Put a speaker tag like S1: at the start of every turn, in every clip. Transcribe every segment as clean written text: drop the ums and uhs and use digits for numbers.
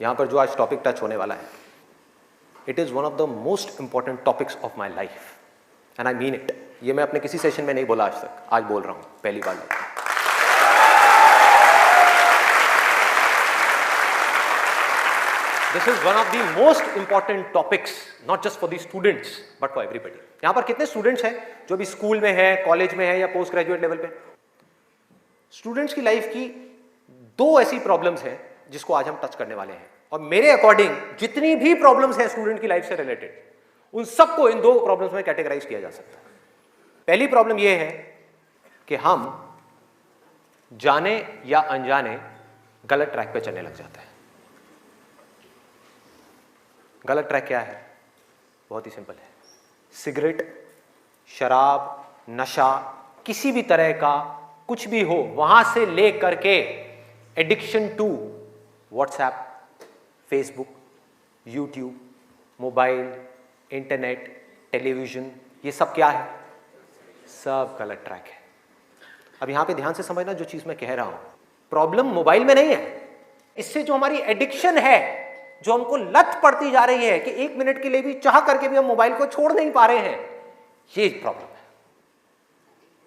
S1: यहाँ पर जो आज टॉपिक टच होने वाला है, it is one of the most important topics of my life and I mean it. ये मैं अपने किसी सेशन में नहीं बोला आज तक, आज बोल रहा हूँ पहली बार। This is one of the most important topics, not just for the students but for everybody. यहाँ पर कितने स्टूडेंट्स हैं जो भी स्कूल में है, कॉलेज में है या पोस्ट ग्रेजुएट लेवल पे? स्टूडेंट्स की लाइफ की दो ऐसी प्रॉब्लम्स हैं जिसको आज हम टच करने वाले हैं, और मेरे अकॉर्डिंग जितनी भी प्रॉब्लम्स हैं स्टूडेंट की लाइफ से रिलेटेड, उन सबको इन दो प्रॉब्लम्स में कैटेगराइज किया जा सकता है। पहली प्रॉब्लम यह है कि हम जाने या अनजाने गलत ट्रैक पे चलने लग जाते हैं। गलत ट्रैक क्या है? बहुत ही सिंपल है। सिगरेट, शराब, नशा, किसी भी तरह का कुछ भी हो, वहां से ले करके addiction to WhatsApp, Facebook, YouTube, mobile, internet, television, ये सब क्या है? सब गलत ट्रैक है। अब यहां पे ध्यान से समझना जो चीज मैं कह रहा हूं। प्रॉब्लम मोबाइल में नहीं है, इससे जो हमारी एडिक्शन है, जो हमको लत पड़ती जा रही है कि 1 मिनट के लिए भी चाह करके भी हम मोबाइल को छोड़ नहीं पा रहे हैं, ये प्रॉब्लम है।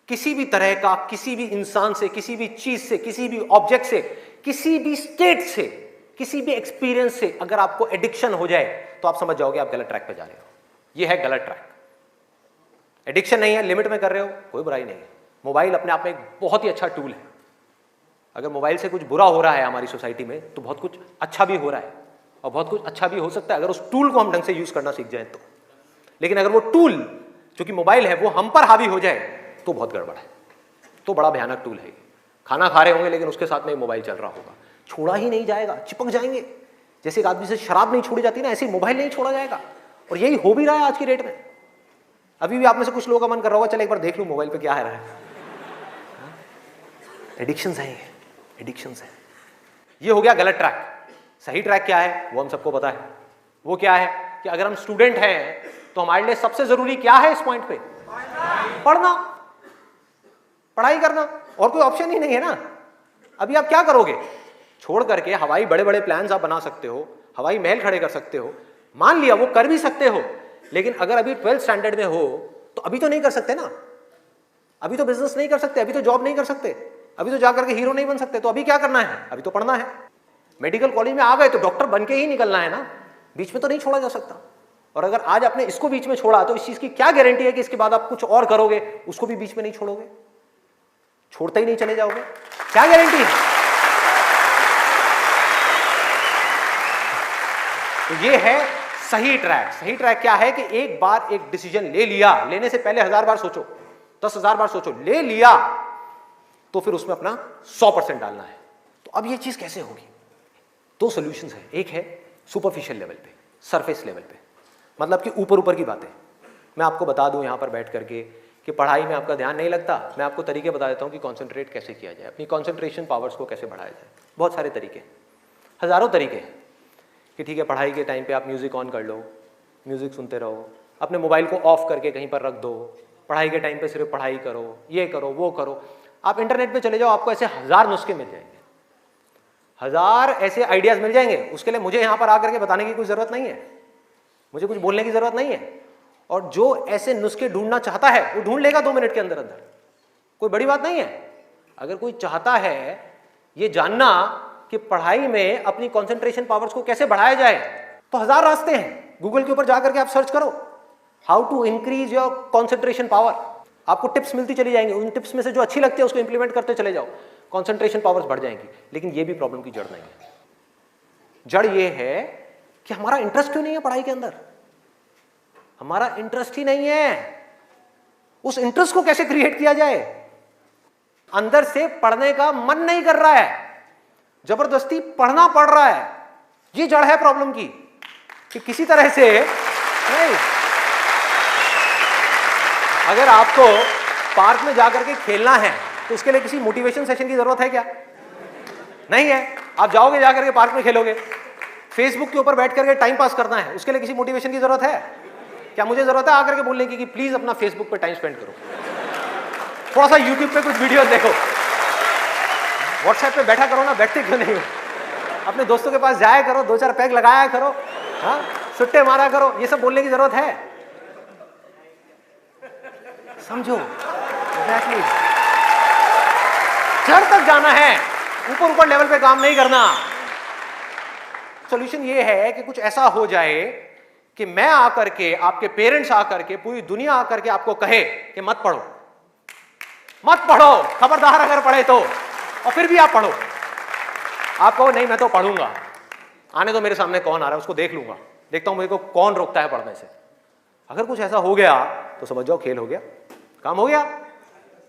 S1: किसी भी तरह का, किसी भी इंसान से, किसी भी चीज से, किसी भी ऑब्जेक्ट से, किसी भी स्टेट से, किसी भी एक्सपीरियंस से अगर आपको एडिक्शन हो जाए तो आप समझ जाओगे आप गलत ट्रैक पे जा रहे हो। ये है गलत ट्रैक। एडिक्शन नहीं है, लिमिट में कर रहे हो, कोई बुराई नहीं है। मोबाइल अपने आप में एक बहुत ही अच्छा टूल है। अगर मोबाइल से कुछ बुरा हो रहा है हमारी सोसाइटी में, तो बहुत कुछ अच्छा भी हो रहा है, और बहुत कुछ अच्छा भी हो सकता है अगर उस टूल को हम ढंग से यूज करना सीख जाए तो। लेकिन अगर वो टूल जो कि मोबाइल है वो हम पर हावी हो जाए तो बहुत गड़बड़ है, तो बड़ा भयानक टूल है। खाना खा रहे होंगे लेकिन उसके साथ में मोबाइल चल रहा होगा, छोड़ा ही नहीं जाएगा, चिपक जाएंगे। जैसे एक आदमी से शराब नहीं छोड़ी जाती ना, ऐसे मोबाइल नहीं छोड़ा जाएगा। और यही हो भी रहा है आज की डेट में। अभी भी आप में से कुछ लोगों का मन कर रहा होगा, चल एक बार देख लूं मोबाइल पे क्या है रहा है। एडिक्शंस है, एडिक्शंस है। ये हो गया गलत ट्रैक। सही ट्रैक क्या है वो हम सबको पता है। वो क्या है कि अगर हम स्टूडेंट हैं तो हमारे लिए सबसे जरूरी क्या है इस पॉइंट पे? पढ़ना, पढ़ाई करना, और कोई ऑप्शन ही नहीं है ना। अभी आप क्या करोगे? छोड़ करके हवाई बड़े बड़े प्लान्स आप बना सकते हो, हवाई महल खड़े कर सकते हो, मान लिया वो कर भी सकते हो, लेकिन अगर अभी 12th स्टैंडर्ड में हो तो अभी तो नहीं कर सकते ना। अभी तो बिजनेस नहीं कर सकते, अभी तो जॉब नहीं कर सकते, अभी तो जाकर के हीरो नहीं बन सकते। तो अभी क्या करना है? अभी तो पढ़ना है। मेडिकल कॉलेज में आ गए तो डॉक्टर बन के ही निकलना है ना, बीच में तो नहीं छोड़ा जा सकता। और अगर आज आपने इसको बीच में छोड़ा तो इस चीज की क्या गारंटी है कि इसके बाद आप कुछ और करोगे, उसको भी बीच में नहीं छोड़ोगे, छोड़ते ही नहीं चले जाओगे? क्या गारंटी है? तो ये है सही ट्रैक। सही ट्रैक क्या है कि एक बार एक डिसीजन ले लिया, लेने से पहले 1000 बार सोचो, 10,000 बार सोचो, ले लिया तो फिर उसमें अपना 100% डालना है। तो अब ये चीज कैसे होगी? दो सॉल्यूशंस है। एक है सुपरफिशियल लेवल पे, सरफेस लेवल पे, मतलब कि ऊपर ऊपर की बातें। मैं आपको बता दूं यहां पर बैठ करके कि पढ़ाई में आपका ध्यान नहीं लगता, मैं आपको तरीके बता देता हूं कि कॉन्सेंट्रेट कैसे किया जाए, अपनी कॉन्सेंट्रेशन पावर्स को कैसे बढ़ाया जाए। बहुत सारे तरीके, हजारों तरीके हैं कि ठीक है पढ़ाई के टाइम पे आप म्यूजिक ऑन कर लो, म्यूजिक सुनते रहो, अपने मोबाइल को ऑफ करके कहीं पर रख दो, पढ़ाई के टाइम पे सिर्फ पढ़ाई करो, ये करो वो करो। आप इंटरनेट पे चले जाओ, आपको ऐसे 1000 नुस्खे मिल जाएंगे, 1000 ऐसे आइडियाज मिल जाएंगे। उसके लिए मुझे यहां पर आकर के बताने की कोई जरूरत नहीं है, मुझे कुछ बोलने की जरूरत नहीं है। और जो ऐसे नुस्खे ढूंढना चाहता है वो ढूंढ लेगा 2 मिनट के अंदर अंदर, कोई बड़ी बात नहीं है। अगर कोई चाहता है ये जानना कि पढ़ाई में अपनी कंसंट्रेशन पावर्स को कैसे बढ़ाया जाए, तो 1000 रास्ते हैं। गूगल के ऊपर जाकर के आप सर्च करो how to increase your concentration power, आपको टिप्स मिलती चली जाएंगी। उन टिप्स में से जो अच्छी लगती है उसको इंप्लीमेंट करते चले जाओ, कंसंट्रेशन पावर्स बढ़ जाएंगी। लेकिन ये भी प्रॉब्लम की जड़ नहीं है। जड़ ये है कि हमारा इंटरेस्ट क्यों नहीं है पढ़ाई के अंदर? हमारा इंटरेस्ट ही नहीं है। उस इंटरेस्ट को कैसे क्रिएट किया जाए? अंदर से पढ़ने का मन नहीं कर रहा है, जबरदस्ती पढ़ना पड़ रहा है। ये जड़ है प्रॉब्लम की कि किसी तरह से नहीं। अगर आपको पार्क में जाकर के खेलना है तो उसके लिए किसी मोटिवेशन सेशन की जरूरत है क्या? नहीं है। आप जाओगे जाकर के पार्क में खेलोगे। फेसबुक के ऊपर बैठ करके टाइम पास करना है, उसके लिए किसी मोटिवेशन की जरूरत है क्या? मुझे जरूरत है आकर के बोलने की कि प्लीज अपना फेसबुक पे टाइम स्पेंड करो, थोड़ा सा यूट्यूब पे कुछ वीडियो देखो, व्हाट्सएप पे बैठा करो ना, बैठते क्यों नहीं हो? अपने दोस्तों के पास जाया करो, 2-4 पैग लगाया करो, हाँ, सुट्टे मारा करो, ये सब बोलने की जरूरत है? समझो, एग्जैक्टली। जड़ तक जाना है, ऊपर ऊपर लेवल पे काम नहीं करना। सॉल्यूशन ये है कि कुछ ऐसा हो जाए कि मैं आकर के, आपके पेरेंट्स आकर के, पूरी दुनिया आकर के आपको कहे कि मत पढ़ो, मत पढ़ो, खबरदार अगर पढ़े तो, और फिर भी आप पढ़ो। आप कहो नहीं मैं तो पढ़ूंगा, आने तो मेरे सामने कौन आ रहा है उसको देख लूंगा, देखता हूं मेरे को कौन रोकता है पढ़ने से। अगर कुछ ऐसा हो गया तो समझ जाओ खेल हो गया, काम हो गया।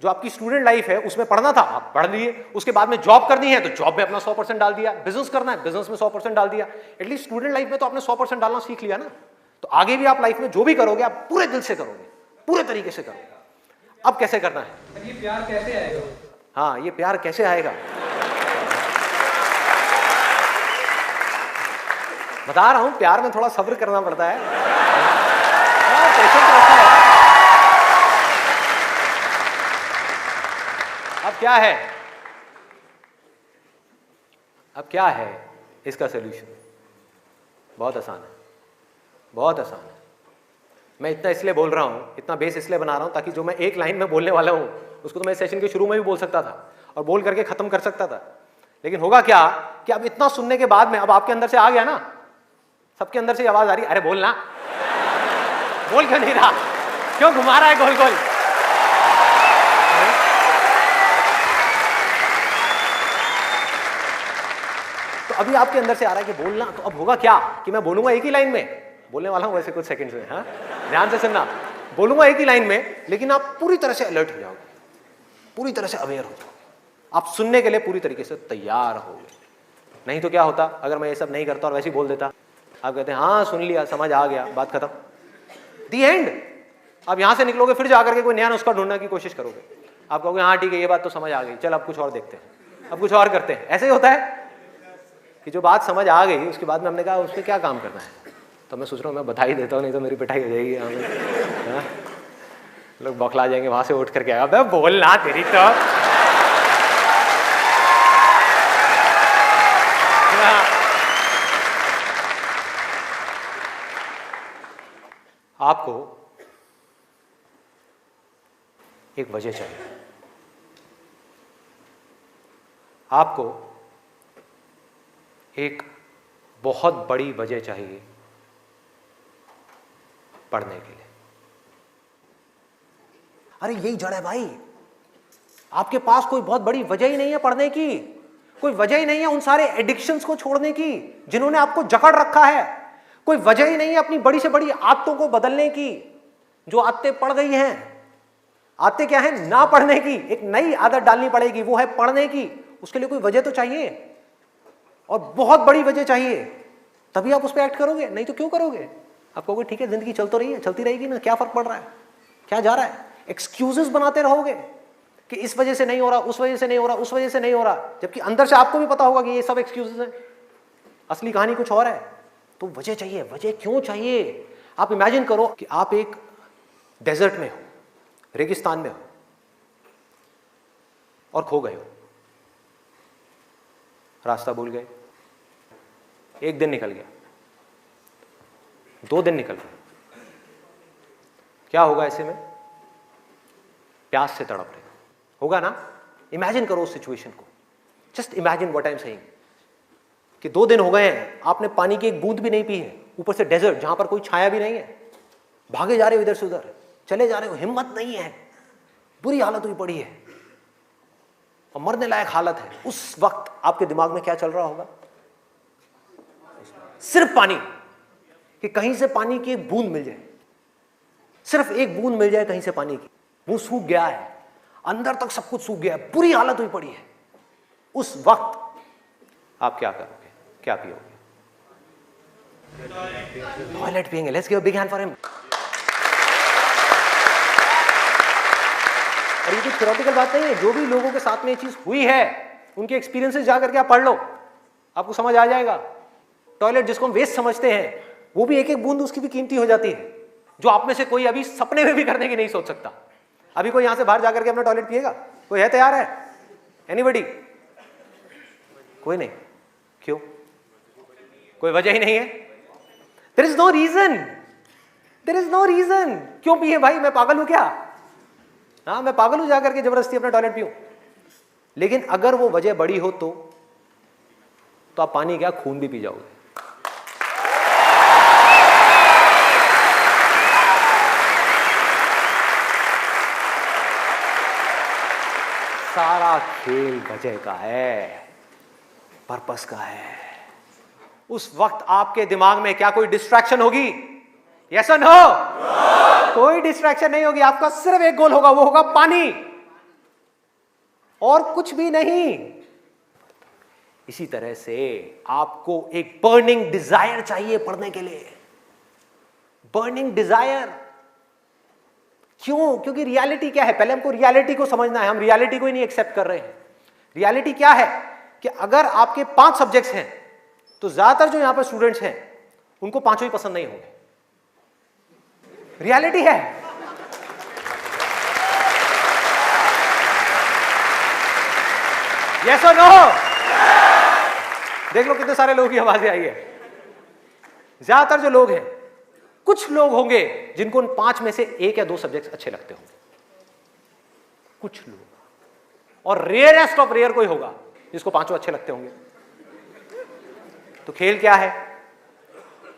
S1: जो आपकी स्टूडेंट लाइफ है उसमें पढ़ना था, आप पढ़ लिए, उसके बाद में जॉब करनी है तो जॉब में अपना 100% डाल दिया, बिजनेस करना है बिजनेस में 100% डाल दिया। एटलीस्ट स्टूडेंट लाइफ में तो आपने 100% डालना सीख लिया ना, तो आगे भी आप लाइफ में जो भी करोगे आप पूरे दिल से करोगे, पूरे तरीके से करोगे। अब कैसे करना है?
S2: ये प्यार कैसे आएगा?
S1: हाँ, ये प्यार कैसे आएगा? बता रहा हूं, प्यार में थोड़ा सब्र करना पड़ता है, पेशेंस रखना है। अब क्या है, अब क्या है इसका सलूशन? बहुत आसान है, बहुत आसान है। मैं इतना इसलिए बोल रहा हूं, इतना बेस इसलिए बना रहा हूं ताकि जो मैं एक लाइन में बोलने वाला हूं उसको तो मैं सेशन के शुरू में भी बोल सकता था और बोल करके खत्म कर सकता था। लेकिन होगा क्या कि अब इतना सुनने के बाद में अब आपके अंदर से आ गया ना, सबके अंदर से आवाज आ रही, अरे बोलना, बोल क्यों नहीं रहा, क्यों घुमा रहा है गोल गोल? तो अभी आपके अंदर से आ रहा है कि बोलना, तो अब होगा क्या कि मैं बोलूंगा एक ही लाइन में, बोलने वाला हूं वैसे कुछ सेकंड्स में, हाँ ध्यान से सुनना, बोलूंगा एक ही लाइन में, लेकिन आप पूरी तरह से अलर्ट हो जाओगे, पूरी तरह से अवेयर हो जाओगे, आप सुनने के लिए पूरी तरीके से तैयार होगे। नहीं तो क्या होता अगर मैं ये सब नहीं करता और वैसे ही बोल देता, आप कहते हैं हाँ सुन लिया, समझ आ गया, बात खत्म, दी एंड। आप यहां से निकलोगे फिर जाकर के कोई नया नुस्खा ढूंढने की कोशिश करोगे, आप कहोगे हाँ ठीक है ये बात तो समझ आ गई, चल अब कुछ और देखते हैं, अब कुछ और करते हैं। ऐसे ही होता है कि जो बात समझ आ गई उसके बाद में हमने कहा उस पर क्या काम करना है, तो मैं सोच रहा हूँ मैं बधाई देता हूँ, नहीं तो मेरी पिटाई हो जाएगी यहाँ में, लोग बौखला जाएंगे, वहां से उठ करके आएगा बोलना तेरी तो। आपको एक वजह चाहिए, आपको एक बहुत बड़ी वजह चाहिए पढ़ने के लिए। अरे यही जड़ है भाई, आपके पास कोई बहुत बड़ी वजह ही नहीं है पढ़ने की, कोई वजह ही नहीं है उन सारे एडिक्शंस को छोड़ने की जिन्होंने आपको जकड़ रखा है, कोई वजह ही नहीं है अपनी बड़ी से बड़ी आदतों को बदलने की, जो आदतें पड़ गई हैं। आदतें क्या है? ना पढ़ने की, एक नई आदत डालनी पड़ेगी, वो है पढ़ने की। उसके लिए कोई वजह तो चाहिए, और बहुत बड़ी वजह चाहिए, तभी आप उस पर एक्ट करोगे, नहीं तो क्यों करोगे? आप कहोगे ठीक है जिंदगी चल तो रही है, चलती रहेगी ना, क्या फर्क पड़ रहा है, क्या जा रहा है? एक्सक्यूजेस बनाते रहोगे कि इस वजह से नहीं हो रहा, उस वजह से नहीं हो रहा, उस वजह से नहीं हो रहा, जबकि अंदर से आपको भी पता होगा कि ये सब एक्सक्यूजेस हैं, असली कहानी कुछ और है। तो वजह चाहिए। वजह क्यों चाहिए? आप इमेजिन करो कि आप एक डेजर्ट में हो, रेगिस्तान में हो और खो गए हो, रास्ता भूल गए, एक दिन निकल गया, 2 दिन निकल गए, क्या होगा ऐसे में? प्यास से तड़प रहे होगा ना? इमेजिन करो उस सिचुएशन को, just imagine what I am saying कि 2 दिन हो गए हैं, आपने पानी की एक बूंद भी नहीं पी है, ऊपर से डेजर्ट जहां पर कोई छाया भी नहीं है, भागे जा रहे हो इधर से उधर, चले जा रहे हो, हिम्मत नहीं है, बुरी हालत हुई पड़ी है और मरने लायक हालत है। उस वक्त आपके दिमाग में क्या चल रहा होगा? सिर्फ पानी, कि कहीं से पानी की एक बूंद मिल जाए, सिर्फ एक बूंद मिल जाए कहीं से पानी की। वो सूख गया है, अंदर तक सब कुछ सूख गया है, बुरी हालत हुई पड़ी है। उस वक्त आप क्या करोगे? क्या पियोगे? टॉयलेट पिएंगे। Let's give a big hand for him. और ये कोई थ्योरेटिकल बात नहीं है, जो भी लोगों के साथ में ये चीज हुई है उनके एक्सपीरियंसेस जाकर के आप पढ़ लो, आपको समझ आ जाएगा। टॉयलेट जिसको हम वेस्ट समझते हैं, वो भी एक एक बूंद उसकी भी कीमती हो जाती है, जो आप में से कोई अभी सपने में भी करने की नहीं सोच सकता। अभी कोई यहां से बाहर जाकर के अपना टॉयलेट पिएगा? कोई है तैयार है? एनीबॉडी? कोई नहीं। क्यों? कोई वजह ही नहीं है। There is no reason, there is no reason. क्यों पिए भाई, मैं पागल हूं क्या? हाँ, मैं पागल हूं जाकर के जबरदस्ती अपना टॉयलेट पीऊं? लेकिन अगर वो वजह बड़ी हो तो आप पानी क्या, खून भी पी जाओगे। सारा खेल वजह का है, पर्पस का है। उस वक्त आपके दिमाग में क्या कोई डिस्ट्रैक्शन होगी? यस और नो? कोई डिस्ट्रैक्शन नहीं होगी। आपका सिर्फ एक गोल होगा, वो होगा पानी, और कुछ भी नहीं। इसी तरह से आपको एक बर्निंग डिजायर चाहिए पढ़ने के लिए, बर्निंग डिजायर। क्यों? क्योंकि रियलिटी क्या है, पहले हमको रियलिटी को समझना है। हम रियलिटी को ही नहीं एक्सेप्ट कर रहे हैं। रियलिटी क्या है कि अगर आपके 5 सब्जेक्ट्स हैं तो ज्यादातर जो यहां पर स्टूडेंट्स हैं उनको 5 ही पसंद नहीं होंगे। रियलिटी है। यस और नो? देख लो कितने सारे लोगों की आवाजें आई है। ज्यादातर जो लोग हैं, कुछ लोग होंगे जिनको उन 5 में से 1 या 2 सब्जेक्ट्स अच्छे लगते होंगे, कुछ लोग, और रेयरेस्ट ऑफ रेयर कोई होगा जिसको 5 अच्छे लगते होंगे। तो खेल क्या है?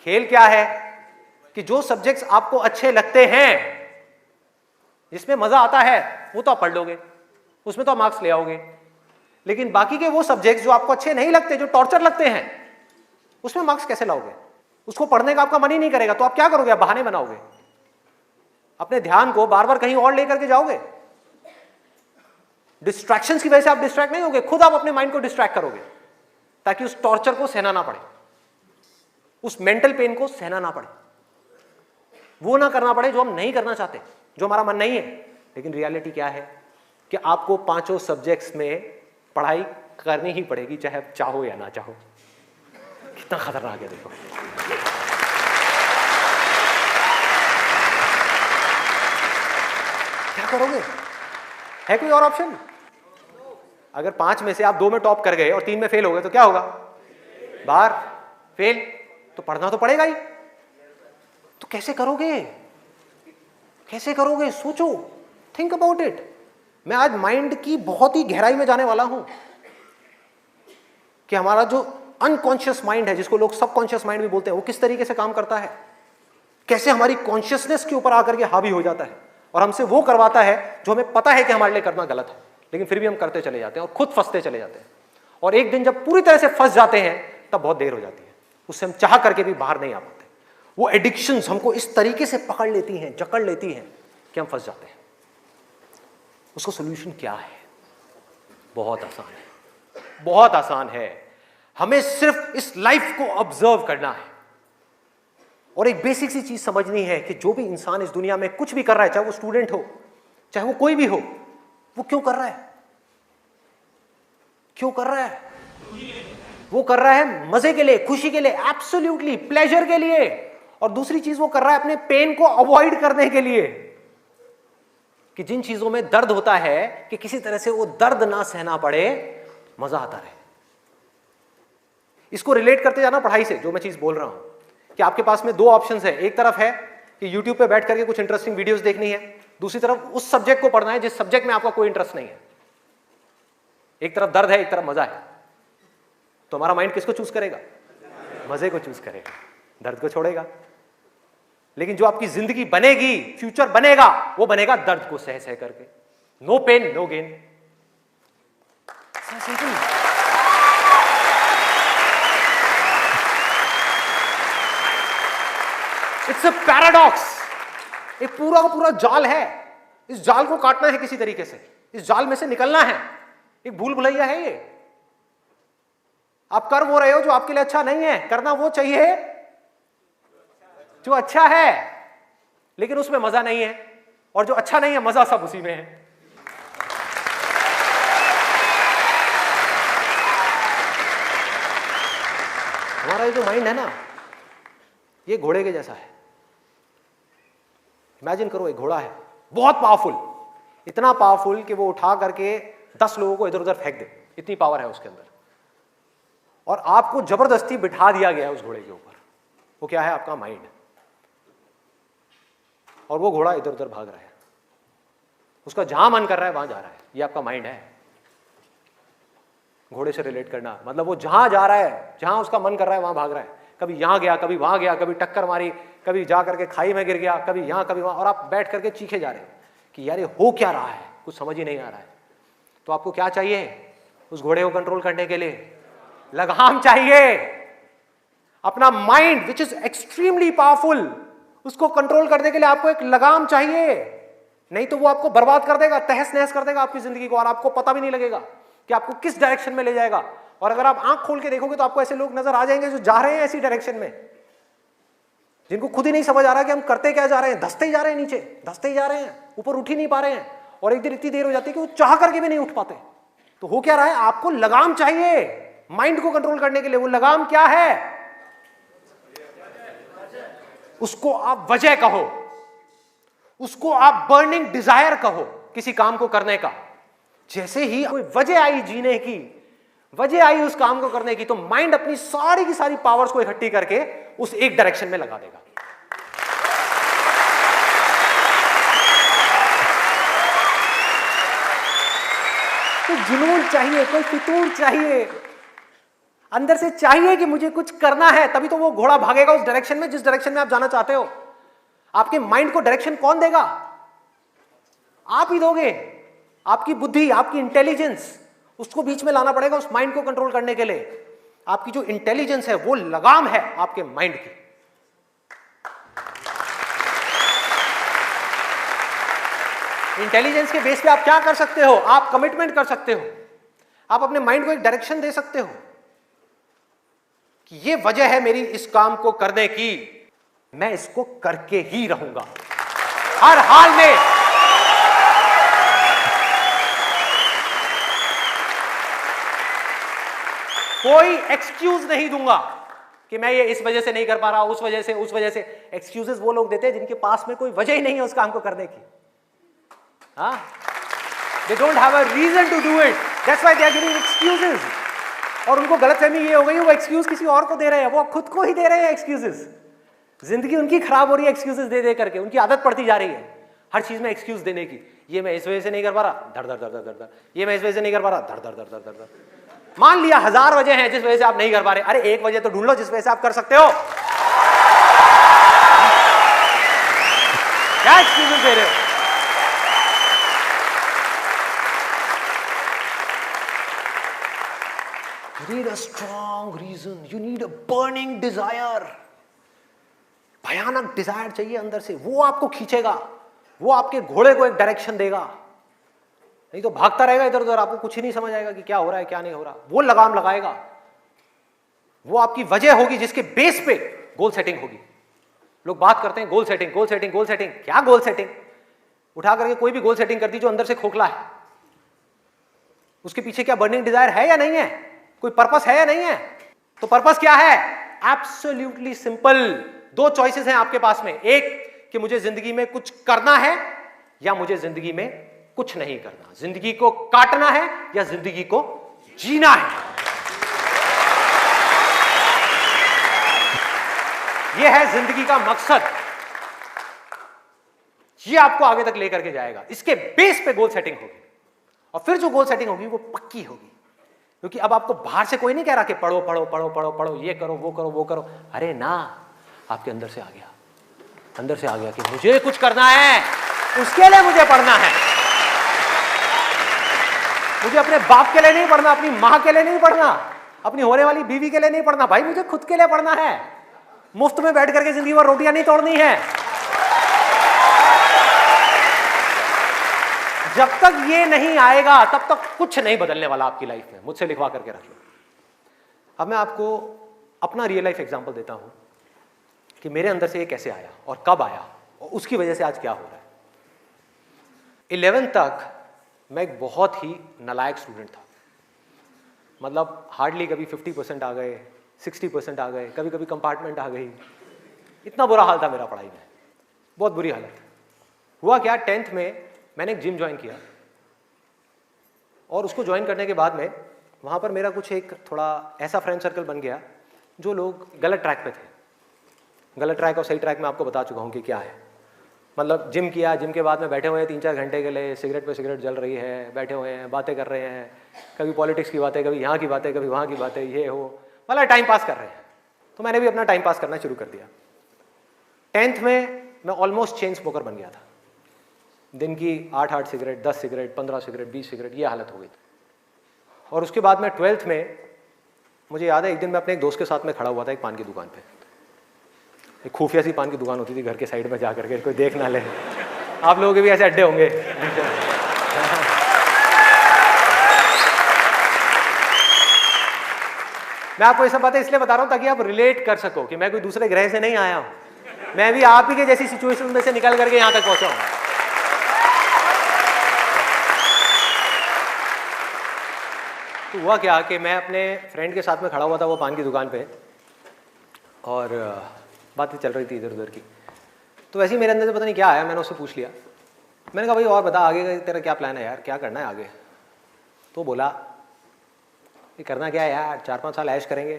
S1: खेल क्या है कि जो सब्जेक्ट्स आपको अच्छे लगते हैं, जिसमें मजा आता है, वो तो आप पढ़ लोगे, उसमें तो आप मार्क्स ले आओगे। लेकिन बाकी के वो सब्जेक्ट्स जो आपको अच्छे नहीं लगते, जो टॉर्चर लगते हैं, उसमें मार्क्स कैसे लाओगे? उसको पढ़ने का आपका मन ही नहीं करेगा, तो आप क्या करोगे? आप बहाने बनाओगे, अपने ध्यान को बार बार कहीं और लेकर के जाओगे। डिस्ट्रैक्शंस की वजह से आप डिस्ट्रैक्ट नहीं होगे, खुद आप अपने माइंड को डिस्ट्रैक्ट करोगे, ताकि उस टॉर्चर को सहना ना पड़े, उस मेंटल पेन को सहना ना पड़े, वो ना करना पड़े जो हम नहीं करना चाहते, जो हमारा मन नहीं है। लेकिन रियलिटी क्या है कि आपको 5 सब्जेक्ट्स में पढ़ाई करनी ही पड़ेगी, चाहे आप चाहो या ना चाहो। कितना खतरनाक है देखो। क्या करोगे? है कोई और ऑप्शन? अगर 5 में से आप 2 में टॉप कर गए और 3 में फेल हो गए तो क्या होगा? बाहर, फेल। तो पढ़ना तो पड़ेगा ही। तो कैसे करोगे? कैसे करोगे? सोचो, थिंक अबाउट इट। मैं आज माइंड की बहुत ही गहराई में जाने वाला हूं कि हमारा जो अनकॉन्शियस माइंड है, जिसको लोग सबकॉन्शियस माइंड भी बोलते हैं, वो किस तरीके से काम करता है, कैसे हमारी कॉन्शियसनेस के ऊपर आकर के हावी हो जाता है और हमसे वो करवाता है जो हमें पता है कि हमारे लिए करना गलत है, लेकिन फिर भी हम करते चले जाते हैं और खुद फंसते चले जाते हैं। और एक दिन जब पूरी तरह से फंस जाते हैं तब बहुत देर हो जाती है, उससे हम चाह करके भी बाहर नहीं आ पाते। वो एडिक्शंस हमको इस तरीके से पकड़ लेती हैं, जकड़ लेती हैं कि हम फंस जाते हैं। उसका सोल्यूशन क्या है? बहुत आसान है, बहुत आसान है। हमें सिर्फ इस लाइफ को ऑब्जर्व करना है और एक बेसिक सी चीज समझनी है कि जो भी इंसान इस दुनिया में कुछ भी कर रहा है, चाहे वो स्टूडेंट हो, चाहे वो कोई भी हो, वो क्यों कर रहा है? क्यों कर रहा है? वो कर रहा है मजे के लिए, खुशी के लिए, एब्सोल्युटली प्लेजर के लिए। और दूसरी चीज वो कर रहा है अपने पेन को अवॉइड करने के लिए, कि जिन चीजों में दर्द होता है कि किसी तरह से वो दर्द ना सहना पड़े, मजा आता रहे। इसको रिलेट करते जाना पढ़ाई से, जो मैं चीज बोल रहा हूं कि आपके पास में 2 ऑप्शंस है। एक तरफ है कि YouTube पे बैठ करके कुछ इंटरेस्टिंग वीडियोस देखनी है, दूसरी तरफ उस सब्जेक्ट को पढ़ना है जिस सब्जेक्ट में आपका कोई इंटरेस्ट नहीं है। एक तरफ दर्द है, एक तरफ मजा है, तो हमारा माइंड किसको चूज करेगा? मजे को चूज करेगा, दर्द को छोड़ेगा। लेकिन जो आपकी जिंदगी बनेगी, फ्यूचर बनेगा, वो बनेगा दर्द को सह सह करके। No pain no gain. It's a paradox. एक पूरा का पूरा जाल है, इस जाल को काटना है किसी तरीके से, इस जाल में से निकलना है। एक भूल भुलैया है ये। आप कर वो रहे हो जो आपके लिए अच्छा नहीं है, करना वो चाहिए जो अच्छा है, लेकिन उसमें मजा नहीं है, और जो अच्छा नहीं है मजा सब उसी में है। हमारा ये जो माइंड है ना, ये घोड़े के जैसा है। इमेजिन करो, एक घोड़ा है बहुत पावरफुल, इतना पावरफुल कि वो उठा करके 10 लोगों को इधर उधर फेंक दे, इतनी पावर है उसके अंदर। और आपको जबरदस्ती बिठा दिया गया है उस घोड़े के ऊपर। वो क्या है? आपका माइंड। और वो घोड़ा इधर उधर भाग रहा है, उसका जहां मन कर रहा है वहां जा रहा है। ये आपका माइंड है। घोड़े से रिलेट करना मतलब वो जहां जा रहा है, जहां उसका मन कर रहा है वहां भाग रहा है। कभी यहां गया, कभी वहां गया, कभी टक्कर मारी, कभी जा करके खाई में गिर गया, कभी यहां कभी वहां, और आप बैठ करके चीखे जा रहे हैं कि यार ये हो क्या रहा है, कुछ समझ ही नहीं आ रहा है। तो आपको क्या चाहिए उस घोड़े को कंट्रोल करने के लिए? लगाम चाहिए। अपना mind which is extremely powerful, उसको कंट्रोल करने के लिए आपको एक लगाम चाहिए, नहीं तो वो आपको बर्बाद कर देगा, तहस नहस कर देगा आपकी जिंदगी को, और आपको पता भी नहीं लगेगा कि आपको किस डायरेक्शन में ले जाएगा। और अगर आप आंख खोल के देखोगे तो आपको ऐसे लोग नजर आ जाएंगे जो जा रहे हैं ऐसी डायरेक्शन में, जिनको खुद ही नहीं समझ आ रहा कि हम करते क्या जा रहे हैं, धंसते ही जा रहे हैं, नीचे धंसते ही जा रहे हैं, ऊपर उठ ही नहीं पा रहे हैं, और एक दिन इतनी देर हो जाती है कि वो चाह करके भी नहीं उठ पाते। तो हो क्या रहा है? आपको लगाम चाहिए माइंड को कंट्रोल करने के लिए। वो लगाम क्या है? उसको आप वजह कहो, उसको आप बर्निंग डिजायर कहो किसी काम को करने का। जैसे ही कोई वजह आई जीने की, वजह आई उस काम को करने की, तो माइंड अपनी सारी की सारी पावर्स को इकट्ठी करके उस एक डायरेक्शन में लगा देगा। तो जुनून चाहिए, कोई फितूर चाहिए, अंदर से चाहिए कि मुझे कुछ करना है, तभी तो वो घोड़ा भागेगा उस डायरेक्शन में जिस डायरेक्शन में आप जाना चाहते हो। आपके माइंड को डायरेक्शन कौन देगा? आप ही दोगे। आपकी बुद्धि, आपकी इंटेलिजेंस, उसको बीच में लाना पड़ेगा उस माइंड को कंट्रोल करने के लिए। आपकी जो इंटेलिजेंस है वो लगाम है आपके माइंड की। इंटेलिजेंस के बेस पे आप क्या कर सकते हो? आप कमिटमेंट कर सकते हो, आप अपने माइंड को एक डायरेक्शन दे सकते हो कि ये वजह है मेरी इस काम को करने की, मैं इसको करके ही रहूंगा हर हाल में। कोई एक्सक्यूज नहीं दूंगा कि मैं ये इस वजह से नहीं कर पा रहा, उस वजह से। एक्सक्यूजेस वो लोग देते हैं जिनके पास में कोई वजह ही नहीं है उस काम को करने की। They don't have a reason to do it. That's why they are giving excuses. और उनको गलतफहमी ये हो गई, वो एक्सक्यूज किसी और को दे रहे हैं, वो खुद को ही दे रहे हैं एक्सक्यूजेस। जिंदगी उनकी खराब हो रही है एक्सक्यूजेस दे दे करके, उनकी आदत पड़ती जा रही है हर चीज में एक्सक्यूज देने की। ये मैं इस वजह से नहीं कर पा रहा, धड़ धड़ धड़ धड़ धड़, ये मैं इस वजह से नहीं कर पा रहा, धड़ धड़ धड़ धड़ धड़। मान लिया 1000 वजह हैं जिस वजह से आप नहीं कर पा रहे, अरे एक वजह तो ढूंढ लो जिस वजह से आप कर सकते हो। क्या एक्सक्यूजेस दे रहे हो? You need a strong reason. You need a burning desire. भयानक डिजायर चाहिए अंदर से, वो आपको खींचेगा, वो आपके घोड़े को एक डायरेक्शन देगा। नहीं तो भागता रहेगा इधर उधर, आपको कुछ ही नहीं समझ आएगा कि क्या हो रहा है क्या नहीं हो रहा। वो लगाम लगाएगा, वो आपकी वजह होगी जिसके बेस पे गोल सेटिंग होगी। लोग बात करते हैं goal setting, goal setting, goal setting. क्या गोल सेटिंग? उठा करके कोई भी गोल सेटिंग करती जो अंदर से खोखला है, उसके पीछे क्या बर्निंग डिजायर है या नहीं है? कोई पर्पस है या नहीं है? तो पर्पस क्या है? Absolutely simple. 2 चॉइसेस हैं आपके पास में, एक कि मुझे जिंदगी में कुछ करना है या मुझे जिंदगी में कुछ नहीं करना। जिंदगी को काटना है या जिंदगी को जीना है। यह है जिंदगी का मकसद। यह आपको आगे तक लेकर के जाएगा। इसके बेस पे गोल सेटिंग होगी, और फिर जो गोल सेटिंग होगी वो पक्की होगी, क्योंकि अब आपको बाहर से कोई नहीं कह रहा कि पढ़ो पढ़ो पढ़ो पढ़ो पढ़ो, ये करो वो करो वो करो। अरे ना, आपके अंदर से आ गया, अंदर से आ गया कि मुझे कुछ करना है, उसके लिए मुझे पढ़ना है। मुझे अपने बाप के लिए नहीं पढ़ना, अपनी मां के लिए नहीं पढ़ना, अपनी होने वाली बीवी के लिए नहीं पढ़ना, भाई मुझे खुद के लिए पढ़ना है। मुफ्त में बैठ करके जिंदगी भर रोटियां नहीं तोड़नी है। जब तक ये नहीं आएगा तब तक कुछ नहीं बदलने वाला आपकी लाइफ में। मुझसे लिखवा करके रख लो। अब मैं आपको अपना रियल लाइफ एग्जांपल देता हूं कि मेरे अंदर से ये कैसे आया और कब आया और उसकी वजह से आज क्या हो रहा है। 11th तक मैं एक बहुत ही नालायक स्टूडेंट था। मतलब हार्डली कभी 50% आ गए, 60% आ गए, कभी कभी कंपार्टमेंट आ गई। इतना बुरा हाल था मेरा पढ़ाई में, बहुत बुरी हालत। हुआ क्या, 10th में मैंने एक जिम ज्वाइन किया, और उसको ज्वाइन करने के बाद में वहाँ पर मेरा कुछ एक थोड़ा ऐसा फ्रेंड सर्कल बन गया जो लोग गलत ट्रैक पे थे। गलत ट्रैक और सही ट्रैक मैं आपको बता चुका हूँ कि क्या है। मतलब जिम किया, जिम के बाद में बैठे हुए हैं 3-4 घंटे के लिए, सिगरेट पे सिगरेट जल रही है, बैठे हुए हैं, बातें कर रहे हैं, कभी पॉलिटिक्स की बातें, कभी यहाँ की बातें, कभी वहाँ की बातें, ये हो, मतलब टाइम पास कर रहे हैं। तो मैंने भी अपना टाइम पास करना शुरू कर दिया। 10th में मैं ऑलमोस्ट चेन स्मोकर बन गया था। दिन की 8 सिगरेट, 10 सिगरेट, 15 सिगरेट, 20 सिगरेट, ये हालत हो गई थी। और उसके बाद में 12th में मुझे याद है, एक दिन मैं अपने एक दोस्त के साथ में खड़ा हुआ था एक पान की दुकान पे। एक खुफिया सी पान की दुकान होती थी घर के साइड में, जा करके कोई देख ना ले। आप लोगों के भी ऐसे अड्डे होंगे। मैं आपको ये सब बातें इसलिए बता रहा हूं ताकि आप रिलेट कर सको कि मैं कोई दूसरे ग्रह से नहीं आया हूं, मैं भी आप ही के जैसी सिचुएशन में से निकल करके यहां तक पहुंचा हूं। तो हुआ क्या कि मैं अपने फ्रेंड के साथ में खड़ा हुआ था वो पान की दुकान पे, और बातें चल रही थी इधर उधर की। तो वैसे ही मेरे अंदर से पता नहीं क्या आया, मैंने उससे पूछ लिया। मैंने कहा भाई और बता आगे का तेरा क्या प्लान है यार, क्या करना है आगे? तो बोला ये करना क्या है यार, 4-5 साल ऐश करेंगे,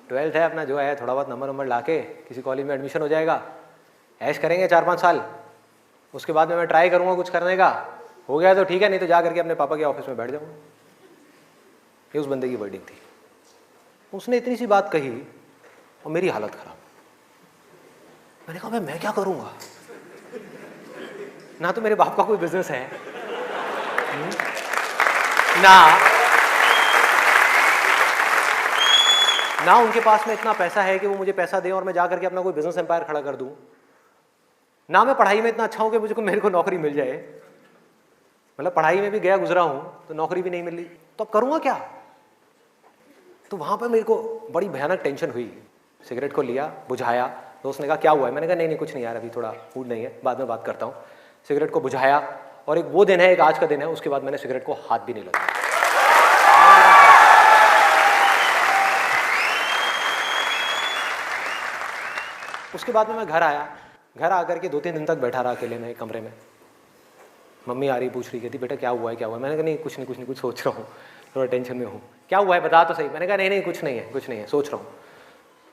S1: 12th है अपना, जो है थोड़ा बहुत नंबर ला के किसी कॉलेज में एडमिशन हो जाएगा, ऐश करेंगे 4-5 साल, उसके बाद में मैं ट्राई करूँगा कुछ करने का, हो गया तो ठीक है, नहीं तो जा करके अपने पापा के ऑफिस में बैठ जाऊँगा। ये उस बंदे की वर्डिंग थी। उसने इतनी सी बात कही और मेरी हालत खराब। मैंने कहा भाई मैं क्या करूँगा, ना तो मेरे बाप का कोई बिजनेस है, ना उनके पास में इतना पैसा है कि वो मुझे पैसा दे और मैं जा करके अपना कोई बिजनेस एम्पायर खड़ा कर दूं, ना मैं पढ़ाई में इतना अच्छा हूं कि मुझे मेरे को नौकरी मिल जाए। मतलब पढ़ाई में भी गया गुजरा हूं तो नौकरी भी नहीं मिल रही, तो अब करूंगा क्या? तो वहां पर मेरे को बड़ी भयानक टेंशन हुई। सिगरेट को लिया, बुझाया। दोस्त ने कहा क्या हुआ है? मैंने कहा नहीं कुछ नहीं यार, अभी थोड़ा मूड नहीं है, बाद में बात करता हूँ। सिगरेट को बुझाया, और एक वो दिन है, एक आज का दिन है, उसके बाद मैंने सिगरेट को हाथ भी नहीं लगाया। उसके बाद में मैं घर आया। घर आकर के 2-3 दिन तक बैठा रहा अकेले में कमरे में। मम्मी आ रही, पूछ रही, कहती बेटा क्या हुआ है, क्या हुआ है? मैंने कहा नहीं कुछ नहीं, कुछ सोच रहा हूँ, थोड़ा टेंशन में हूँ। क्या हुआ है बता तो सही। मैंने कहा नहीं कुछ नहीं है, सोच रहा हूँ।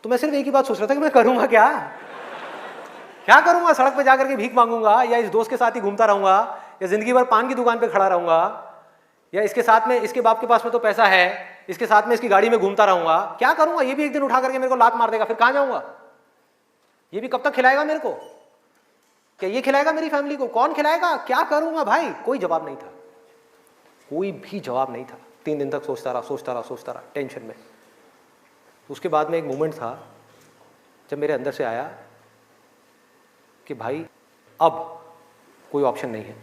S1: तो मैं सिर्फ एक ही बात सोच रहा था कि मैं करूँगा क्या करूँगा? सड़क पर जाकर के भीख मांगूंगा, या इस दोस्त के साथ ही घूमता रहूँगा, या जिंदगी भर पान की दुकान पर खड़ा रहूँगा, या इसके साथ में, इसके बाप के पास में तो पैसा है, इसके साथ में इसकी गाड़ी में घूमता रहूँगा? क्या करूँगा? ये भी एक दिन उठा करके मेरे को लात मार देगा, फिर कहाँ जाऊँगा? ये भी कब तक खिलाएगा मेरे को? क्या ये खिलाएगा मेरी फैमिली को? कौन खिलाएगा? क्या करूंगा भाई? कोई जवाब नहीं था, कोई भी जवाब नहीं था। 3 दिन तक सोचता रहा टेंशन में। उसके बाद में एक मोमेंट था जब मेरे अंदर से आया कि भाई अब कोई ऑप्शन नहीं है,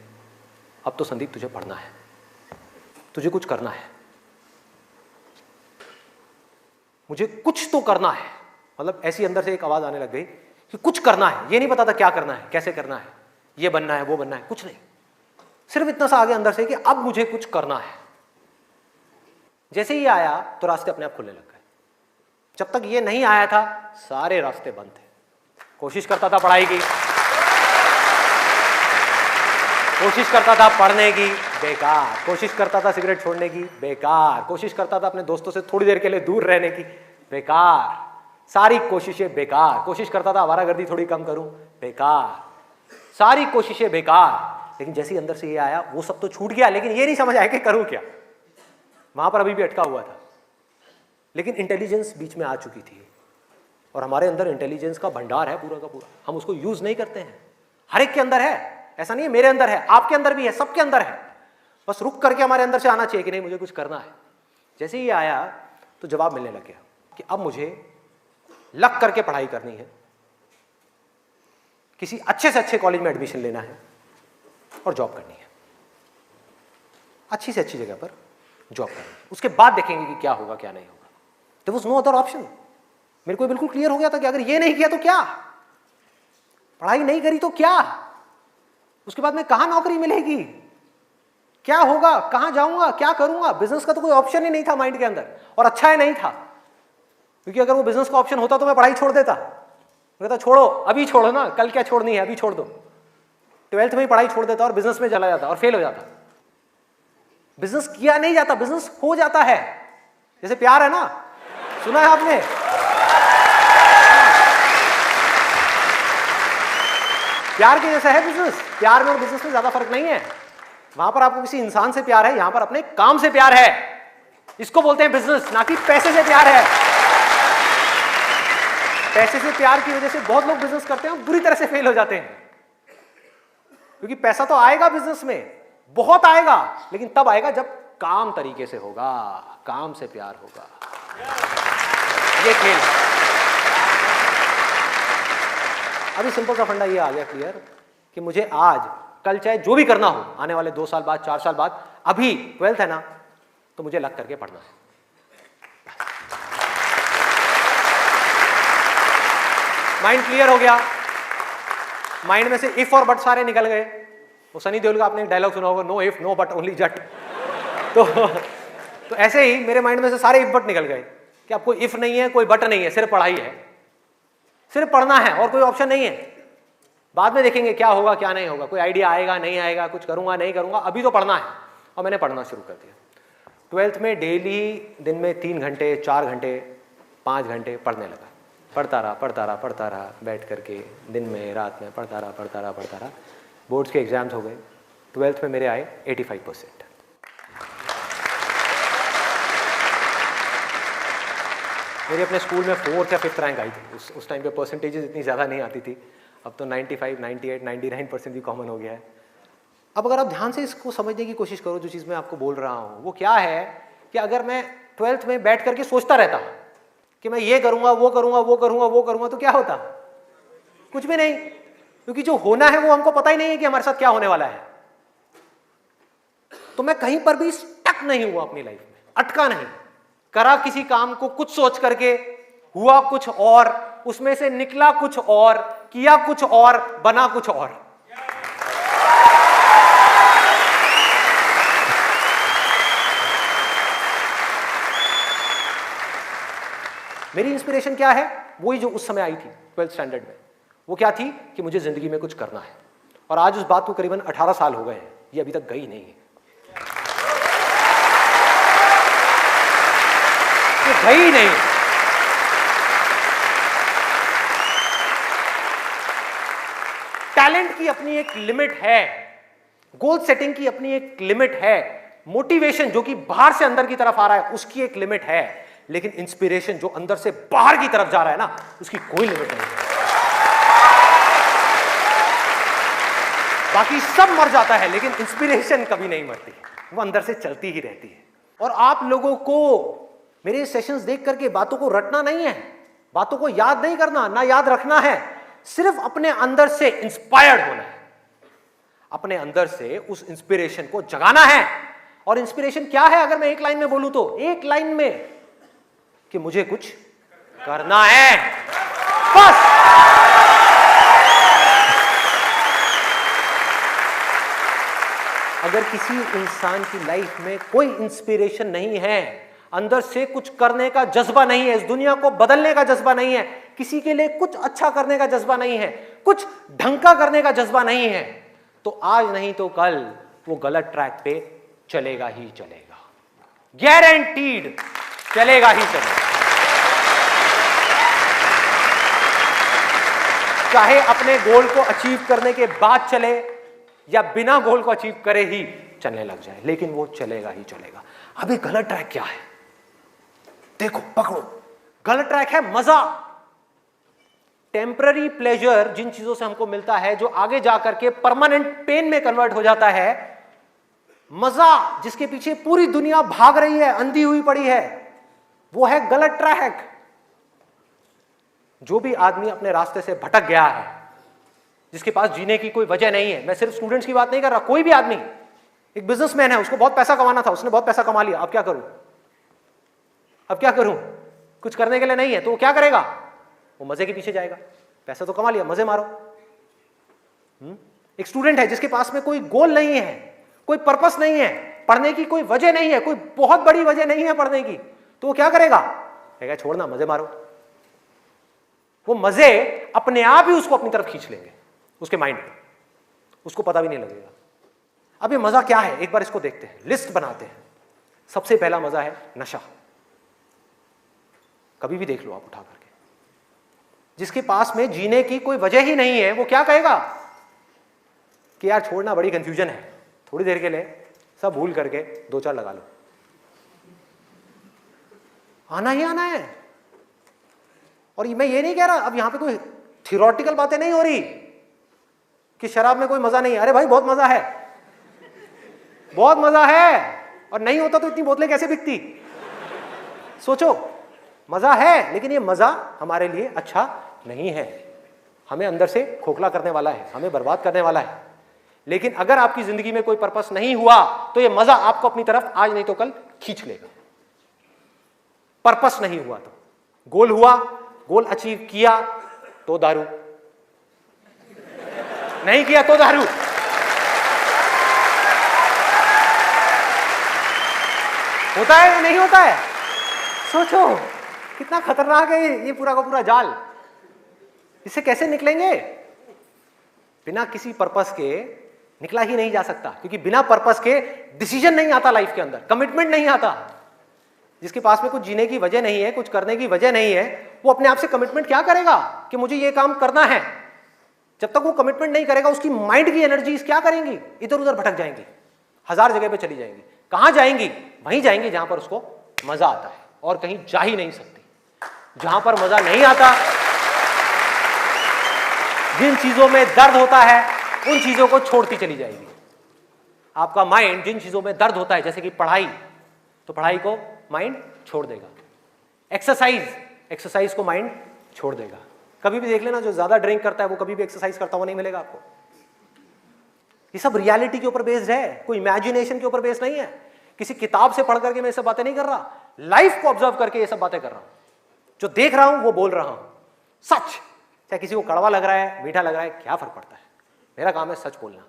S1: अब तो संदीप तुझे पढ़ना है, तुझे कुछ करना है, मुझे कुछ तो करना है। मतलब ऐसी अंदर से एक आवाज आने लग गई कि कुछ करना है। ये नहीं पता था क्या करना है, कैसे करना है, ये बनना है, वो बनना है, कुछ नहीं, सिर्फ इतना सा आगे अंदर से कि अब मुझे कुछ करना है। जैसे ही आया तो रास्ते अपने आप खुलने लग गए। जब तक ये नहीं आया था सारे रास्ते बंद थे। कोशिश करता था पढ़ाई की, कोशिश करता था पढ़ने की, बेकार। कोशिश करता था सिगरेट छोड़ने की, बेकार। कोशिश करता था अपने दोस्तों से थोड़ी देर के लिए दूर रहने की, बेकार। सारी कोशिशें बेकार। कोशिश करता था आवारागर्दी थोड़ी कम करूं, बेकार। सारी कोशिशें बेकार। लेकिन जैसे ही अंदर से ये आया वो सब तो छूट गया, लेकिन ये नहीं समझ आया कि करूं क्या। वहां पर अभी भी अटका हुआ था, लेकिन इंटेलिजेंस बीच में आ चुकी थी। और हमारे अंदर इंटेलिजेंस का भंडार है पूरा का पूरा, हम उसको यूज नहीं करते हैं। हर एक के अंदर है, ऐसा नहीं है मेरे अंदर है, आपके अंदर भी है, सबके अंदर है। बस रुक करके हमारे अंदर से आना चाहिए कि नहीं मुझे कुछ करना है। जैसे ही आया तो जवाब मिलने लग गया कि अब मुझे लग करके पढ़ाई करनी है, किसी अच्छे से अच्छे कॉलेज में एडमिशन लेना है और जॉब करनी है, अच्छी से अच्छी जगह पर जॉब करनी है। उसके बाद देखेंगे कि क्या होगा क्या नहीं होगा। There was no other option. मेरे को बिल्कुल क्लियर हो गया था कि अगर ये नहीं किया तो क्या, पढ़ाई नहीं करी तो क्या, उसके बाद में कहां नौकरी मिलेगी, क्या होगा, कहां जाऊंगा, क्या करूंगा। बिजनेस का तो कोई ऑप्शन ही नहीं था माइंड के अंदर, और अच्छा है नहीं था, क्योंकि अगर वो बिजनेस का ऑप्शन होता तो मैं पढ़ाई छोड़ देता। मैं कहता छोड़ो, अभी छोड़ो ना, कल क्या छोड़नी है, अभी छोड़ दो। 12th में ही पढ़ाई छोड़ देता और बिजनेस में चला जाता और फेल हो जाता। बिजनेस किया नहीं जाता, बिजनेस हो जाता है। जैसे प्यार है ना, सुना है आपने? प्यार के जैसा है बिजनेस। प्यार में और बिजनेस में ज्यादा फर्क नहीं है। वहां पर आपको किसी इंसान से प्यार है, यहां पर अपने काम से प्यार है। इसको बोलते हैं बिजनेस, ना कि पैसे से प्यार है। पैसे से प्यार की वजह से बहुत लोग बिजनेस करते हैं और बुरी तरह से फेल हो जाते हैं, क्योंकि पैसा तो आएगा बिजनेस में, बहुत आएगा, लेकिन तब आएगा जब काम तरीके से होगा, काम से प्यार होगा। ये खेल। अभी सिंपल सा फंडा ये आ गया क्लियर कि मुझे आज कल चाहे जो भी करना हो, आने वाले 2 साल बाद, 4 साल बाद, अभी 12th है ना, तो मुझे लग करके पढ़ना है। माइंड क्लियर हो गया। माइंड में से इफ और बट सारे निकल गए। वो सनी देओल का आपने एक डायलॉग सुना होगा, no if no but only Jatt. तो ऐसे ही मेरे माइंड में से सारे इफ बट निकल गए कि अब कोई इफ नहीं है, कोई बट नहीं है, सिर्फ पढ़ाई है, सिर्फ पढ़ना है और कोई ऑप्शन नहीं है। बाद में देखेंगे क्या होगा क्या नहीं होगा, कोई आइडिया आएगा नहीं आएगा, कुछ करूंगा नहीं करूंगा, अभी तो पढ़ना है। और मैंने पढ़ना शुरू कर दिया। 12th में डेली दिन में 3 घंटे 4 घंटे 5 घंटे पढ़ने लगा। पढ़ता रहा बैठ करके, दिन में रात में पढ़ता रहा। बोर्ड्स के एग्जाम्स हो गए। 12th में मेरे आए 85%। मेरे अपने स्कूल में 4th या 5th रैंक आई थी। उस टाइम पे परसेंटेजेस इतनी ज़्यादा नहीं आती थी। अब तो 95, 98, 99% भी कॉमन हो गया है। अब अगर आप ध्यान से इसको समझने की कोशिश करो, जो चीज़ मैं आपको बोल रहा हूँ वो क्या है कि अगर मैं 12th में बैठ करके सोचता रहता कि मैं ये करूँगा वो करूँगा, तो क्या होता? कुछ भी नहीं, क्योंकि जो होना है वो हमको पता ही नहीं है कि हमारे साथ क्या होने वाला है। तो मैं कहीं पर भी स्टक नहीं हुआ अपनी लाइफ में, अटका नहीं। करा किसी काम को कुछ सोच करके, हुआ कुछ और, उसमें से निकला कुछ और, किया कुछ और, बना कुछ और। मेरी इंस्पिरेशन क्या है? वही जो उस समय आई थी 12th स्टैंडर्ड में। वो क्या थी कि मुझे जिंदगी में कुछ करना है। और आज उस बात को करीबन 18 साल हो गए हैं, ये अभी तक गई नहीं है, ये गई नहीं। टैलेंट की अपनी एक लिमिट है, गोल सेटिंग की अपनी एक लिमिट है, मोटिवेशन जो कि बाहर से अंदर की तरफ आ रहा है उसकी एक लिमिट है, लेकिन इंस्पिरेशन जो अंदर से बाहर की तरफ जा रहा है ना, उसकी कोई लिमिट नहीं है। बाकी सब मर जाता है, लेकिन इंस्पिरेशन कभी नहीं मरती, वो अंदर से चलती ही रहती है। और आप लोगों को मेरे सेशंस देख करके बातों को रटना नहीं है, बातों को याद नहीं करना, ना याद रखना है, सिर्फ अपने अंदर से इंस्पायर्ड होना है, अपने अंदर से उस इंस्पिरेशन को जगाना है। और इंस्पिरेशन क्या है अगर मैं एक लाइन में बोलूं तो, एक लाइन में कि मुझे कुछ करना है, बस। अगर किसी इंसान की लाइफ में कोई इंस्पिरेशन नहीं है, अंदर से कुछ करने का जज्बा नहीं है, इस दुनिया को बदलने का जज्बा नहीं है, किसी के लिए कुछ अच्छा करने का जज्बा नहीं है, कुछ ढंग का करने का जज्बा नहीं है, तो आज नहीं तो कल वो गलत ट्रैक पे चलेगा ही चलेगा, गारंटीड चलेगा ही चलेगा। चाहे अपने गोल को अचीव करने के बाद चले या बिना गोल को अचीव करे ही चलने लग जाए, लेकिन वो चलेगा ही चलेगा। अभी गलत ट्रैक क्या है? देखो, पकड़ो, गलत ट्रैक है मजा, टेम्पररी प्लेजर, जिन चीजों से हमको मिलता है जो आगे जाकर के परमानेंट पेन में कन्वर्ट हो जाता है। मजा जिसके पीछे पूरी दुनिया भाग रही है, अंधी हुई पड़ी है, वो है गलत ट्रैक। जो भी आदमी अपने रास्ते से भटक गया है, जिसके पास जीने की कोई वजह नहीं है, मैं सिर्फ स्टूडेंट्स की बात नहीं कर रहा, कोई भी आदमी, एक बिजनेसमैन है, उसको बहुत पैसा कमाना था, उसने बहुत पैसा कमा लिया, अब क्या करूं, अब क्या करूं, कुछ करने के लिए नहीं है, तो वो क्या करेगा? वो मजे के पीछे जाएगा। पैसा तो कमा लिया, मजे मारो। एक स्टूडेंट है जिसके पास में कोई गोल नहीं है, कोई पर्पस नहीं है, पढ़ने की कोई वजह नहीं है, कोई बहुत बड़ी वजह नहीं है पढ़ने की, तो वो क्या करेगा? कहेगा छोड़ना, मजे मारो। वो मजे अपने आप ही उसको अपनी तरफ खींच लेंगे, उसके माइंड में, उसको पता भी नहीं लगेगा। अब ये मजा क्या है, एक बार इसको देखते हैं, लिस्ट बनाते हैं। सबसे पहला मजा है नशा। कभी भी देख लो आप उठा करके, जिसके पास में जीने की कोई वजह ही नहीं है, वो क्या कहेगा कि यार छोड़ना, बड़ी कंफ्यूजन है, थोड़ी देर के लिए सब भूल करके 2-4 लगा लो। आना ही आना है। और मैं ये नहीं कह रहा, अब यहां पे कोई थियोरेटिकल बातें नहीं हो रही कि शराब में कोई मजा नहीं है। अरे भाई बहुत मजा है, बहुत मजा है। और नहीं होता तो इतनी बोतलें कैसे बिकती? सोचो, मजा है, लेकिन ये मजा हमारे लिए अच्छा नहीं है, हमें अंदर से खोखला करने वाला है, हमें बर्बाद करने वाला है। लेकिन अगर आपकी जिंदगी में कोई पर्पस नहीं हुआ तो ये मजा आपको अपनी तरफ आज नहीं तो कल खींच लेगा। पर्पस नहीं हुआ तो गोल हुआ, गोल अचीव किया तो दारू, नहीं किया तो दारू। होता है या नहीं होता है? सोचो कितना खतरनाक है ये पूरा का पूरा जाल। इससे कैसे निकलेंगे? बिना किसी पर्पस के निकला ही नहीं जा सकता, क्योंकि बिना पर्पस के डिसीजन नहीं आता लाइफ के अंदर, कमिटमेंट नहीं आता। जिसके पास में कुछ जीने की वजह नहीं है, कुछ करने की वजह नहीं है, वो अपने आप से कमिटमेंट क्या करेगा कि मुझे ये काम करना है? जब तक वो कमिटमेंट नहीं करेगा, उसकी माइंड की एनर्जीज क्या करेंगी? इधर उधर भटक जाएंगी, 1000 जगह पे चली जाएंगी। कहां जाएंगी? वहीं जाएंगी जहां पर उसको मजा आता है, और कहीं जा ही नहीं सकती। जहां पर मजा नहीं आता, जिन चीजों में दर्द होता है, उन चीजों को छोड़ती चली जाएगी। आपका माइंड जिन चीजों में दर्द होता है, जैसे कि पढ़ाई, तो पढ़ाई को माइंड छोड़ देगा। एक्सरसाइज को माइंड छोड़ देगा। कभी भी देख लेना, जो ज्यादा ड्रिंक करता है वो कभी भी एक्सरसाइज करता हुआ नहीं मिलेगा आपको। ये सब रियलिटी के ऊपर बेस्ड है, कोई इमेजिनेशन के ऊपर बेस्ड नहीं है। किसी किताब से पढ़ करके मैं ये सब बातें नहीं कर रहा, लाइफ को ऑब्जर्व करके ये सब बातें कर रहा हूं। जो देख रहा हूं वो बोल रहा हूं, सच। चाहे किसी को कड़वा लग रहा है, मीठा लग रहा है, क्या फर्क पड़ता है? मेरा काम है सच बोलना।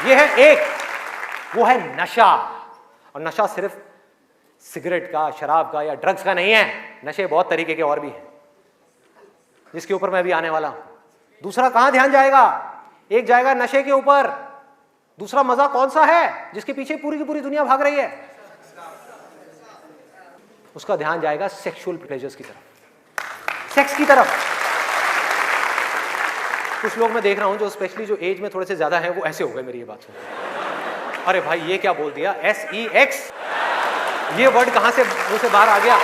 S1: ये है एक, वो है नशा। और नशा सिर्फ सिगरेट का, शराब का या ड्रग्स का नहीं है। नशे बहुत तरीके के और भी हैं, जिसके ऊपर मैं अभी आने वाला हूं। दूसरा कहां ध्यान जाएगा? एक जाएगा नशे के ऊपर, दूसरा मजा कौन सा है जिसके पीछे पूरी की पूरी दुनिया भाग रही है? उसका ध्यान जाएगा सेक्सुअल प्लेजर्स की तरफ, सेक्स की तरफ। कुछ लोग मैं देख रहा हूं जो स्पेशली जो एज में थोड़े से ज्यादा है, वो ऐसे हो गए मेरी ये बात सुन। अरे भाई ये क्या बोल दिया? SEX, ये वर्ड कहां से मुंह से बाहर आ गया?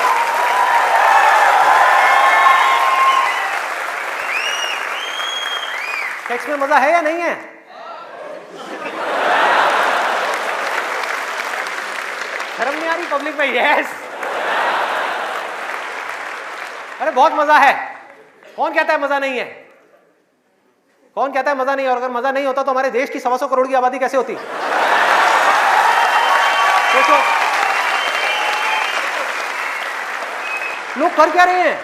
S1: सेक्स में मजा है या नहीं है? शर्म नहीं आ रही पब्लिक में? यस, अरे बहुत मजा है। कौन कहता है मजा नहीं है? कौन कहता है मजा नहीं है? और अगर मजा नहीं होता तो हमारे देश की 125 करोड़ की आबादी कैसे होती? सोचो, लोग कर क्या रहे हैं?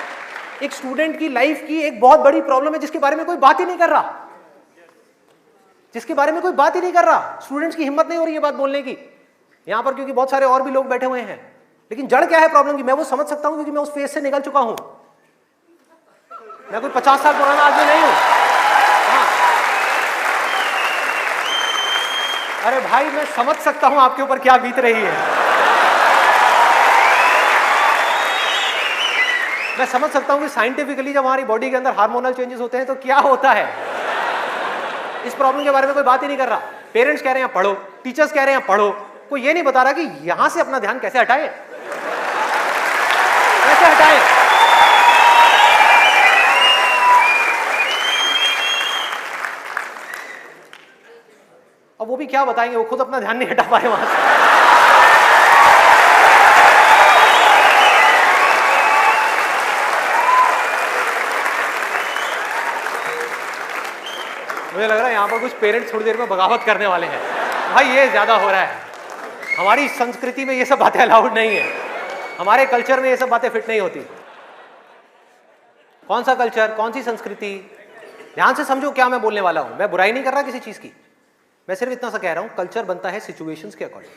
S1: एक स्टूडेंट की लाइफ की एक बहुत बड़ी प्रॉब्लम है जिसके बारे में कोई बात ही नहीं कर रहा, जिसके बारे में कोई बात ही नहीं कर रहा। स्टूडेंट्स की हिम्मत नहीं हो रही है बात बोलने की यहां पर, क्योंकि बहुत सारे और भी लोग बैठे हुए हैं। लेकिन जड़ क्या है प्रॉब्लम की? मैं वो समझ सकता हूं, क्योंकि मैं उस फेज से निकल चुका हूं। मैं कोई 50 साल पुराना आदमी नहीं हूं। हाँ। अरे भाई मैं समझ सकता हूं आपके ऊपर क्या बीत रही है। मैं समझ सकता हूं कि साइंटिफिकली जब हमारी बॉडी के अंदर हार्मोनल चेंजेस होते हैं तो क्या होता है। इस प्रॉब्लम के बारे में कोई बात ही नहीं कर रहा। पेरेंट्स कह रहे हैं पढ़ो, टीचर्स कह रहे हैं पढ़ो, कोई ये नहीं बता रहा कि यहां से अपना ध्यान कैसे हटाए, कैसे हटाए। अब वो भी क्या बताएंगे, वो खुद अपना ध्यान नहीं हटा पाए वहां से। मुझे लग रहा है यहां पर कुछ पेरेंट्स थोड़ी देर में बगावत करने वाले हैं। भाई ये ज्यादा हो रहा है। हमारी संस्कृति में ये सब बातें अलाउड नहीं है, हमारे कल्चर में ये सब बातें फिट नहीं होती। कौन सा कल्चर, कौन सी संस्कृति? ध्यान से समझो क्या मैं बोलने वाला हूं। मैं बुराई नहीं कर रहा किसी चीज की, मैं सिर्फ इतना सा कह रहा हूं, कल्चर बनता है सिचुएशंस के अकॉर्डिंग।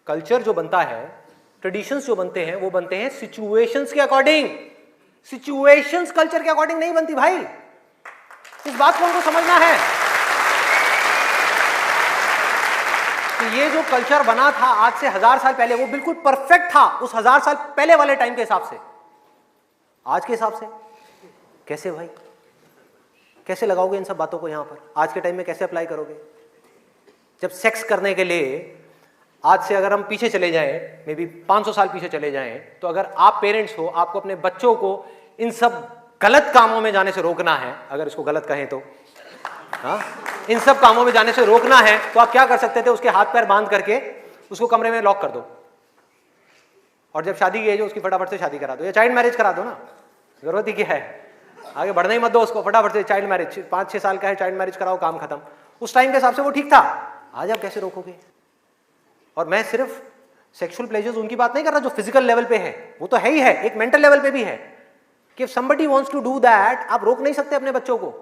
S1: कल्चर जो बनता है, ट्रेडिशंस जो बनते हैं, वो बनते हैं सिचुएशंस के अकॉर्डिंग। सिचुएशंस कल्चर के अकॉर्डिंग नहीं बनती भाई, इस बात को हमको समझना है कि ये जो कल्चर बना था आज से 1000 साल पहले वो बिल्कुल परफेक्ट था उस 1000 साल पहले वाले टाइम के हिसाब से। आज के हिसाब से कैसे भाई, कैसे लगाओगे इन सब बातों को यहां पर, आज के टाइम में कैसे अप्लाई करोगे? जब सेक्स करने के लिए आज से अगर हम पीछे चले जाएं, मे बी 500 साल पीछे चले जाएं, तो अगर आप पेरेंट्स हो, आपको अपने बच्चों को इन सब गलत कामों में जाने से रोकना है, अगर इसको गलत कहें तो, हाँ, इन सब कामों में जाने से रोकना है, तो आप क्या कर सकते थे? उसके हाथ पैर बांध करके उसको कमरे में लॉक कर दो, और जब शादी की एज हो उसकी फटाफट से शादी करा दो, या चाइल्ड मैरिज करा दो ना, जरूरत ही क्या है, आगे बढ़ने ही मत दो उसको, फटाफट से चाइल्ड मैरिज, 5-6 साल का है, चाइल्ड मैरिज कराओ, काम खत्म। उस टाइम के हिसाब से वो ठीक था, आज आप कैसे रोकोगे? और मैं सिर्फ सेक्सुअल प्लेजर्स उनकी बात नहीं कर रहा जो फिजिकल लेवल पे है, वो तो है ही है, एक मेंटल लेवल पे भी है कि somebody wants to do that, आप रोक नहीं सकते अपने बच्चों को।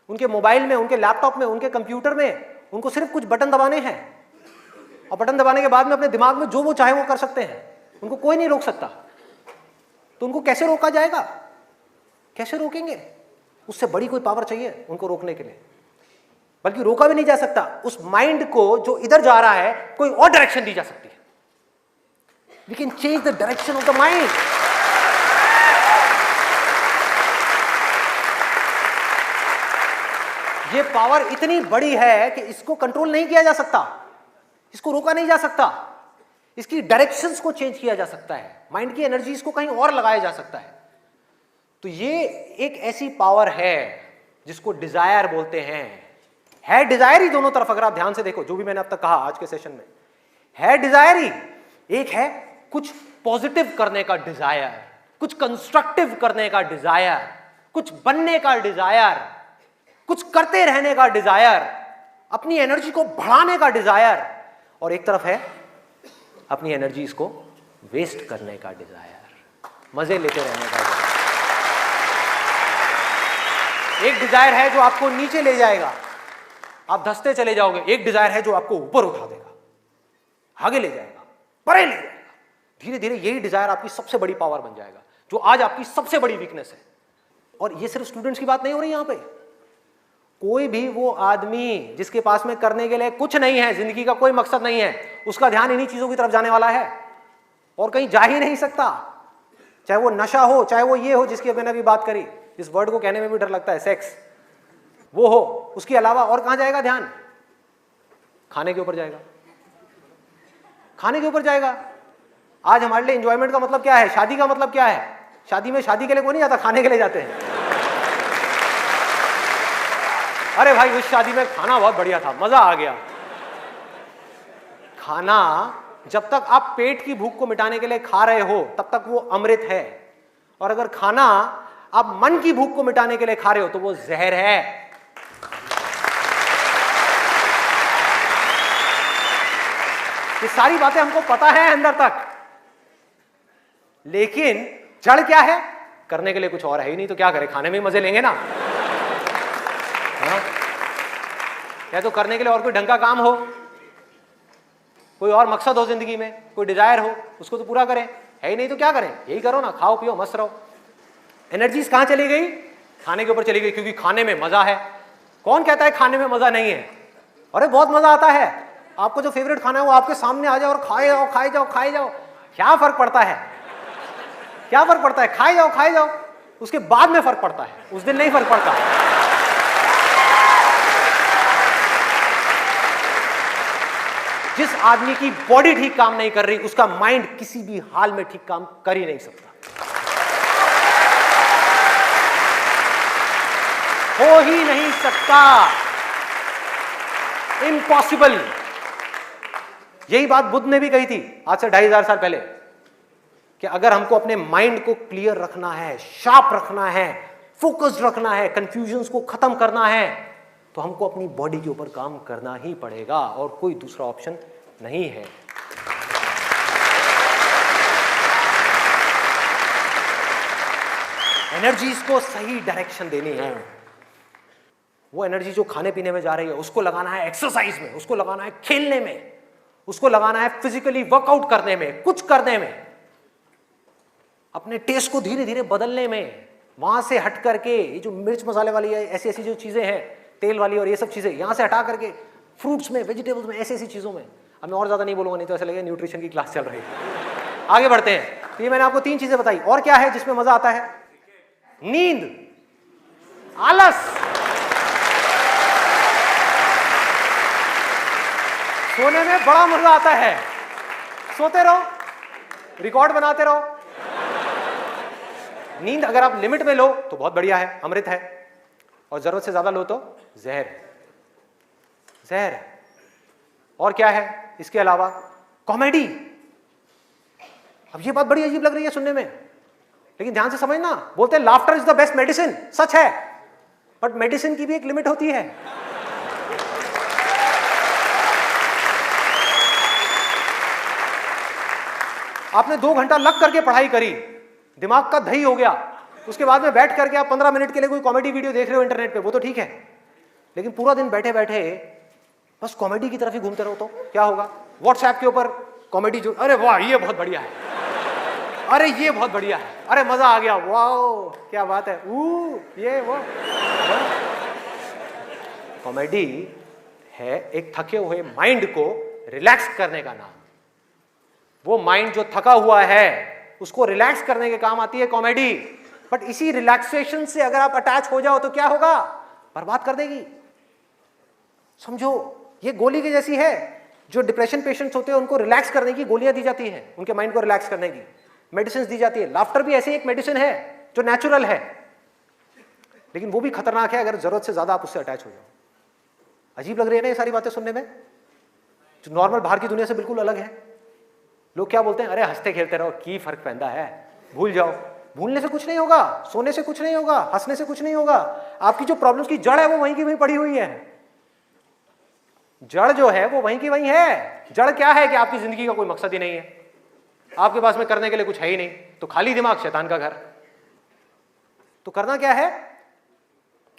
S1: उनके मोबाइल में, उनके लैपटॉप में, उनके कंप्यूटर में उनको सिर्फ कुछ बटन दबाने हैं, और बटन दबाने के बाद में अपने दिमाग में जो वो चाहे वो कर सकते हैं, उनको कोई नहीं रोक सकता। तो उनको कैसे रोका जाएगा? कैसे रोकेंगे? उससे बड़ी कोई पावर चाहिए उनको रोकने के लिए, बल्कि रोका भी नहीं जा सकता। उस माइंड को जो इधर जा रहा है कोई और डायरेक्शन दी जा सकती है। We can change the direction of the mind. ये पावर इतनी बड़ी है कि इसको कंट्रोल नहीं किया जा सकता, इसको रोका नहीं जा सकता, इसकी डायरेक्शंस को चेंज किया जा सकता है, माइंड की एनर्जीज को कहीं और लगाया जा सकता है। तो ये एक ऐसी पावर है जिसको डिजायर बोलते हैं। है डिजायर ही दोनों तरफ, अगर आप ध्यान से देखो जो भी मैंने अब तक कहा आज के सेशन में, है डिजायर ही। एक है कुछ पॉजिटिव करने का डिजायर, कुछ कंस्ट्रक्टिव करने का डिजायर, कुछ बनने का डिजायर, कुछ करते रहने का डिजायर, अपनी एनर्जी को बढ़ाने का डिजायर, और एक तरफ है अपनी एनर्जी इसको वेस्ट करने का डिजायर, मजे लेते रहने का डिजायर। एक डिजायर है जो आपको नीचे ले जाएगा, आप धंसते चले जाओगे। एक डिजायर है जो आपको ऊपर उठा देगा, आगे ले जाएगा, परे ले जाएगा। धीरे धीरे यही डिजायर आपकी सबसे बड़ी पावर बन जाएगा, जो आज आपकी सबसे बड़ी वीकनेस है। और ये सिर्फ स्टूडेंट्स की बात नहीं हो रही यहां पे, कोई भी वो आदमी जिसके पास में करने के लिए कुछ नहीं है, जिंदगी का कोई मकसद नहीं है, उसका ध्यान इन्हीं चीजों की तरफ जाने वाला है और कहीं जा ही नहीं सकता। चाहे वो नशा हो, चाहे वो ये हो जिसकी मैंने अभी बात करी, इस वर्ड को कहने में भी डर लगता है, सेक्स, वो हो, उसके अलावा और कहां जाएगा ध्यान? खाने के ऊपर जाएगा, खाने के ऊपर जाएगा। आज हमारे लिए एंजॉयमेंट का मतलब क्या है? शादी का मतलब क्या है? शादी में शादी के लिए कोई नहीं जाता, खाने के लिए जाते हैं। अरे भाई उस शादी में खाना बहुत बढ़िया था, मजा आ गया। खाना जब तक आप पेट की भूख को मिटाने के लिए खा रहे हो तब तक वो अमृत है, और अगर खाना आप मन की भूख को मिटाने के लिए खा रहे हो तो वो जहर है। ये सारी बातें हमको पता है अंदर तक, लेकिन जड़ क्या है? करने के लिए कुछ और है ही नहीं, तो क्या करें? खाने में मजे लेंगे ना। हाँ? या तो करने के लिए और कोई ढंग का काम हो, कोई और मकसद हो जिंदगी में, कोई डिजायर हो, उसको तो पूरा करें। है ही नहीं तो क्या करें? यही करो ना, खाओ पियो मस्त रहो। एनर्जीज कहां चली गई? खाने के ऊपर चली गई, क्योंकि खाने में मजा है। कौन कहता है खाने में मजा नहीं है? अरे बहुत मजा आता है। आपको जो फेवरेट खाना है वो आपके सामने आ जाओ और खाए जाओ, खाए जाओ, खाए जाओ। क्या फर्क पड़ता है? क्या फर्क पड़ता है? खाए जाओ, खाए जाओ। उसके बाद में फर्क पड़ता है, उस दिन नहीं फर्क पड़ता। जिस आदमी की बॉडी ठीक काम नहीं कर रही, उसका माइंड किसी भी हाल में ठीक काम कर ही नहीं सकता, हो ही नहीं सकता, इम्पॉसिबल। यही बात बुद्ध ने भी कही थी आज से 2500 साल पहले, कि अगर हमको अपने माइंड को क्लियर रखना है, शार्प रखना है, फोकस्ड रखना है, कंफ्यूजन्स को खत्म करना है, तो हमको अपनी बॉडी के ऊपर काम करना ही पड़ेगा, और कोई दूसरा ऑप्शन नहीं है। एनर्जीज को सही डायरेक्शन देनी है। वो एनर्जी जो खाने पीने में जा रही है उसको लगाना है एक्सरसाइज में, उसको लगाना है खेलने में, उसको लगाना है फिजिकली वर्कआउट करने में, कुछ करने में। अपने टेस्ट को धीरे धीरे बदलने में, वहां से हट करके ये जो मिर्च मसाले वाली है, ऐसी ऐसी जो चीजें हैं तेल वाली और ये सब चीजें, यहां से हटा करके फ्रूट्स में, वेजिटेबल्स में, ऐसी ऐसी चीजों में। अब मैं और ज्यादा नहीं बोलूंगा, नहीं तो ऐसा लगेगा न्यूट्रिशन की क्लास चल रही है। आगे बढ़ते हैं। तो ये मैंने आपको 3 चीजें बताई। और क्या है जिसमें मजा आता है? नींद, आलस। सोने में बड़ा मजा आता है, सोते रहो, रिकॉर्ड बनाते रहो। नींद अगर आप लिमिट में लो तो बहुत बढ़िया है, अमृत है, और जरूरत से ज्यादा लो तो जहर है, जहर है। और क्या है इसके अलावा? कॉमेडी। अब ये बात बड़ी अजीब लग रही है सुनने में, लेकिन ध्यान से समझना, बोलते हैं laughter is the best medicine. सच है, बट मेडिसिन की भी एक लिमिट होती है। आपने 2 घंटा लग करके पढ़ाई करी, दिमाग का दही हो गया, उसके बाद में बैठ करके आप 15 मिनट के लिए कोई कॉमेडी वीडियो देख रहे हो इंटरनेट पे, वो तो ठीक है, लेकिन पूरा दिन बैठे बैठे बस कॉमेडी की तरफ ही घूमते रहो तो क्या होगा? व्हाट्सएप के ऊपर कॉमेडी जो, अरे वाह ये बहुत बढ़िया है, अरे ये बहुत बढ़िया है, अरे मजा आ गया, वाह क्या बात है, ये वो। कॉमेडी है एक थके हुए माइंड को रिलैक्स करने का नाम। वो माइंड जो थका हुआ है उसको रिलैक्स करने के काम आती है कॉमेडी। बट इसी रिलैक्सेशन से अगर आप अटैच हो जाओ तो क्या होगा? बर्बाद कर देगी। समझो ये गोली की जैसी है। जो डिप्रेशन पेशेंट्स होते हैं उनको रिलैक्स करने की गोलियां दी जाती हैं, उनके माइंड को रिलैक्स करने की मेडिसिन दी जाती है। लाफ्टर भी ऐसी एक मेडिसिन है जो नेचुरल है, लेकिन वो भी खतरनाक है अगर जरूरत से ज्यादा आप उससे अटैच हो जाओ। अजीब लग रही है ना ये सारी बातें सुनने में, जो नॉर्मल बाहर की दुनिया से बिल्कुल अलग है। लोग क्या बोलते हैं? अरे हंसते खेलते रहो, की फर्क पैदा है, भूल जाओ। भूलने से कुछ नहीं होगा, सोने से कुछ नहीं होगा, हंसने से कुछ नहीं होगा। आपकी जो प्रॉब्लम्स की जड़ है वो वहीं की वहीं पड़ी हुई है। जड़ जो है वो वहीं की वहीं है। जड़ क्या है कि आपकी जिंदगी का कोई मकसद ही नहीं है, आपके पास में करने के लिए कुछ है ही नहीं, तो खाली दिमाग शैतान का घर। तो करना क्या है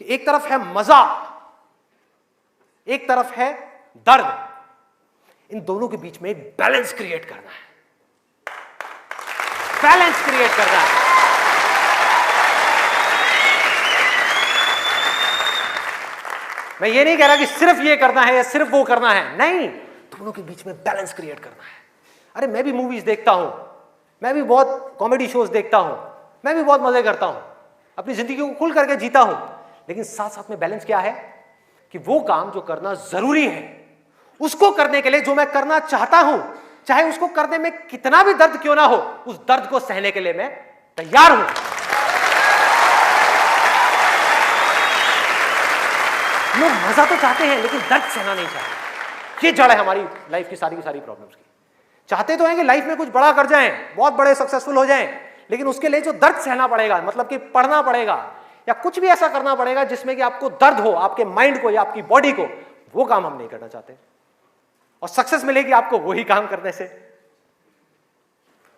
S1: कि एक तरफ है मजा, एक तरफ है दर्द, इन दोनों के बीच में एक बैलेंस क्रिएट करना है। बैलेंस क्रिएट करना है। मैं ये नहीं कह रहा कि सिर्फ ये करना है या सिर्फ वो करना है, नहीं, दोनों के बीच में बैलेंस क्रिएट करना है। अरे मैं भी मूवीज देखता हूं, मैं भी बहुत कॉमेडी शोज देखता हूं, मैं भी बहुत मजे करता हूं, अपनी जिंदगी को खुल करके जीता हूं, लेकिन साथ साथ में बैलेंस क्या है कि वो काम जो करना जरूरी है उसको करने के लिए जो मैं करना चाहता हूं, चाहे उसको करने में कितना भी दर्द क्यों ना हो, उस दर्द को सहने के लिए मैं तैयार हूं। लोग मजा तो चाहते हैं लेकिन दर्द सहना नहीं चाहते। ये जड़ है हमारी लाइफ की सारी प्रॉब्लम्स की। चाहते तो हैं कि लाइफ में कुछ बड़ा कर जाएं, बहुत बड़े सक्सेसफुल हो जाएं, लेकिन उसके लिए जो दर्द सहना पड़ेगा, मतलब कि पढ़ना पड़ेगा या कुछ भी ऐसा करना पड़ेगा जिसमें कि आपको दर्द हो, आपके माइंड को या आपकी बॉडी को, वो काम हम नहीं करना चाहते। और सक्सेस मिलेगी आपको वही काम करने से।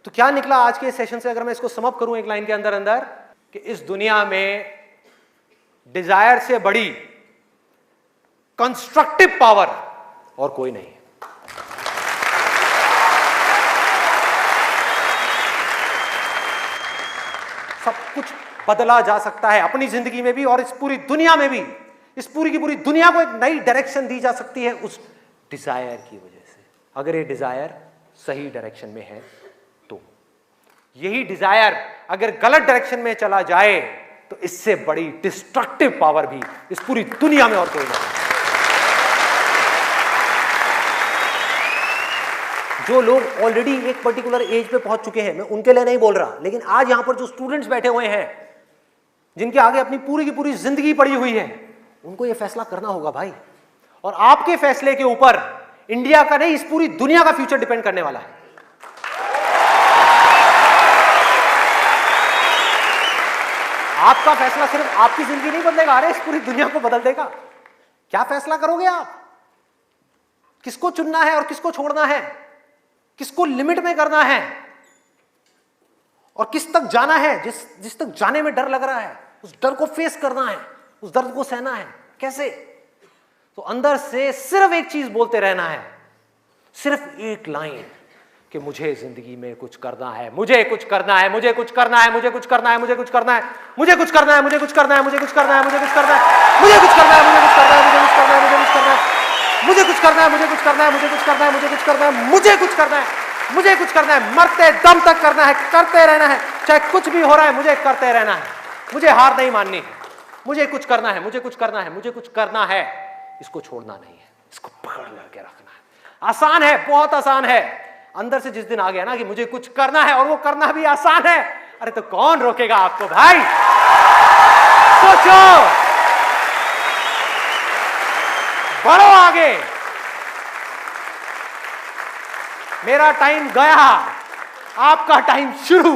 S1: तो क्या निकला आज के सेशन से, अगर मैं इसको समअप करूं एक लाइन के अंदर अंदर, कि इस दुनिया में डिजायर से बड़ी कंस्ट्रक्टिव पावर और कोई नहीं। सब कुछ बदला जा सकता है अपनी जिंदगी में भी और इस पूरी दुनिया में भी। इस पूरी की पूरी दुनिया को एक नई डायरेक्शन दी जा सकती है उस डिजायर की वजह से, अगर ये डिजायर सही डायरेक्शन में है तो। यही डिजायर अगर गलत डायरेक्शन में चला जाए तो इससे बड़ी डिस्ट्रक्टिव पावर भी इस पूरी दुनिया में और कोई नहीं। जो लोग ऑलरेडी एक पर्टिकुलर एज पे पहुंच चुके हैं, मैं उनके लिए नहीं बोल रहा, लेकिन आज यहां पर जो स्टूडेंट्स बैठे हुए हैं जिनके आगे अपनी पूरी की पूरी जिंदगी पड़ी हुई है, उनको यह फैसला करना होगा भाई। और आपके फैसले के ऊपर इंडिया का नहीं, इस पूरी दुनिया का फ्यूचर डिपेंड करने वाला है। आपका फैसला सिर्फ आपकी जिंदगी नहीं बदलेगा, अरे इस पूरी दुनिया को बदल देगा। क्या फैसला करोगे आप? किसको चुनना है और किसको छोड़ना है, किसको लिमिट में करना है और किस तक जाना है। जिस तक जाने में डर लग रहा है उस डर को फेस करना है, उस दर्द को सहना है। कैसे? तो अंदर से सिर्फ एक चीज बोलते रहना है, सिर्फ एक लाइन, कि मुझे जिंदगी में कुछ करना है, मुझे कुछ करना है, मुझे कुछ करना है, मुझे कुछ करना है, मुझे कुछ करना है, मुझे कुछ करना है, मुझे कुछ करना है, मुझे कुछ करना है, मुझे कुछ करना है, मुझे कुछ करना है, मुझे कुछ करना है, मुझे कुछ करना है, मुझे कुछ करना है, मुझे कुछ करना है, मुझे कुछ करना है, मुझे कुछ करना है, मुझे कुछ करना है, मुझे कुछ करना है, मुझे कुछ करना है, मरते दम तक करना है, करते रहना है, चाहे कुछ भी हो रहा है, मुझे करते रहना है, मुझे हार नहीं माननी, मुझे कुछ करना है, मुझे कुछ करना है, मुझे कुछ करना है, इसको छोड़ना नहीं है, इसको पकड़ करके रखना है। आसान है, बहुत आसान है। अंदर से जिस दिन आ गया ना कि मुझे कुछ करना है और वो करना भी आसान है, अरे तो कौन रोकेगा आपको भाई? सोचो, बढ़ो आगे। मेरा टाइम गया, आपका टाइम शुरू।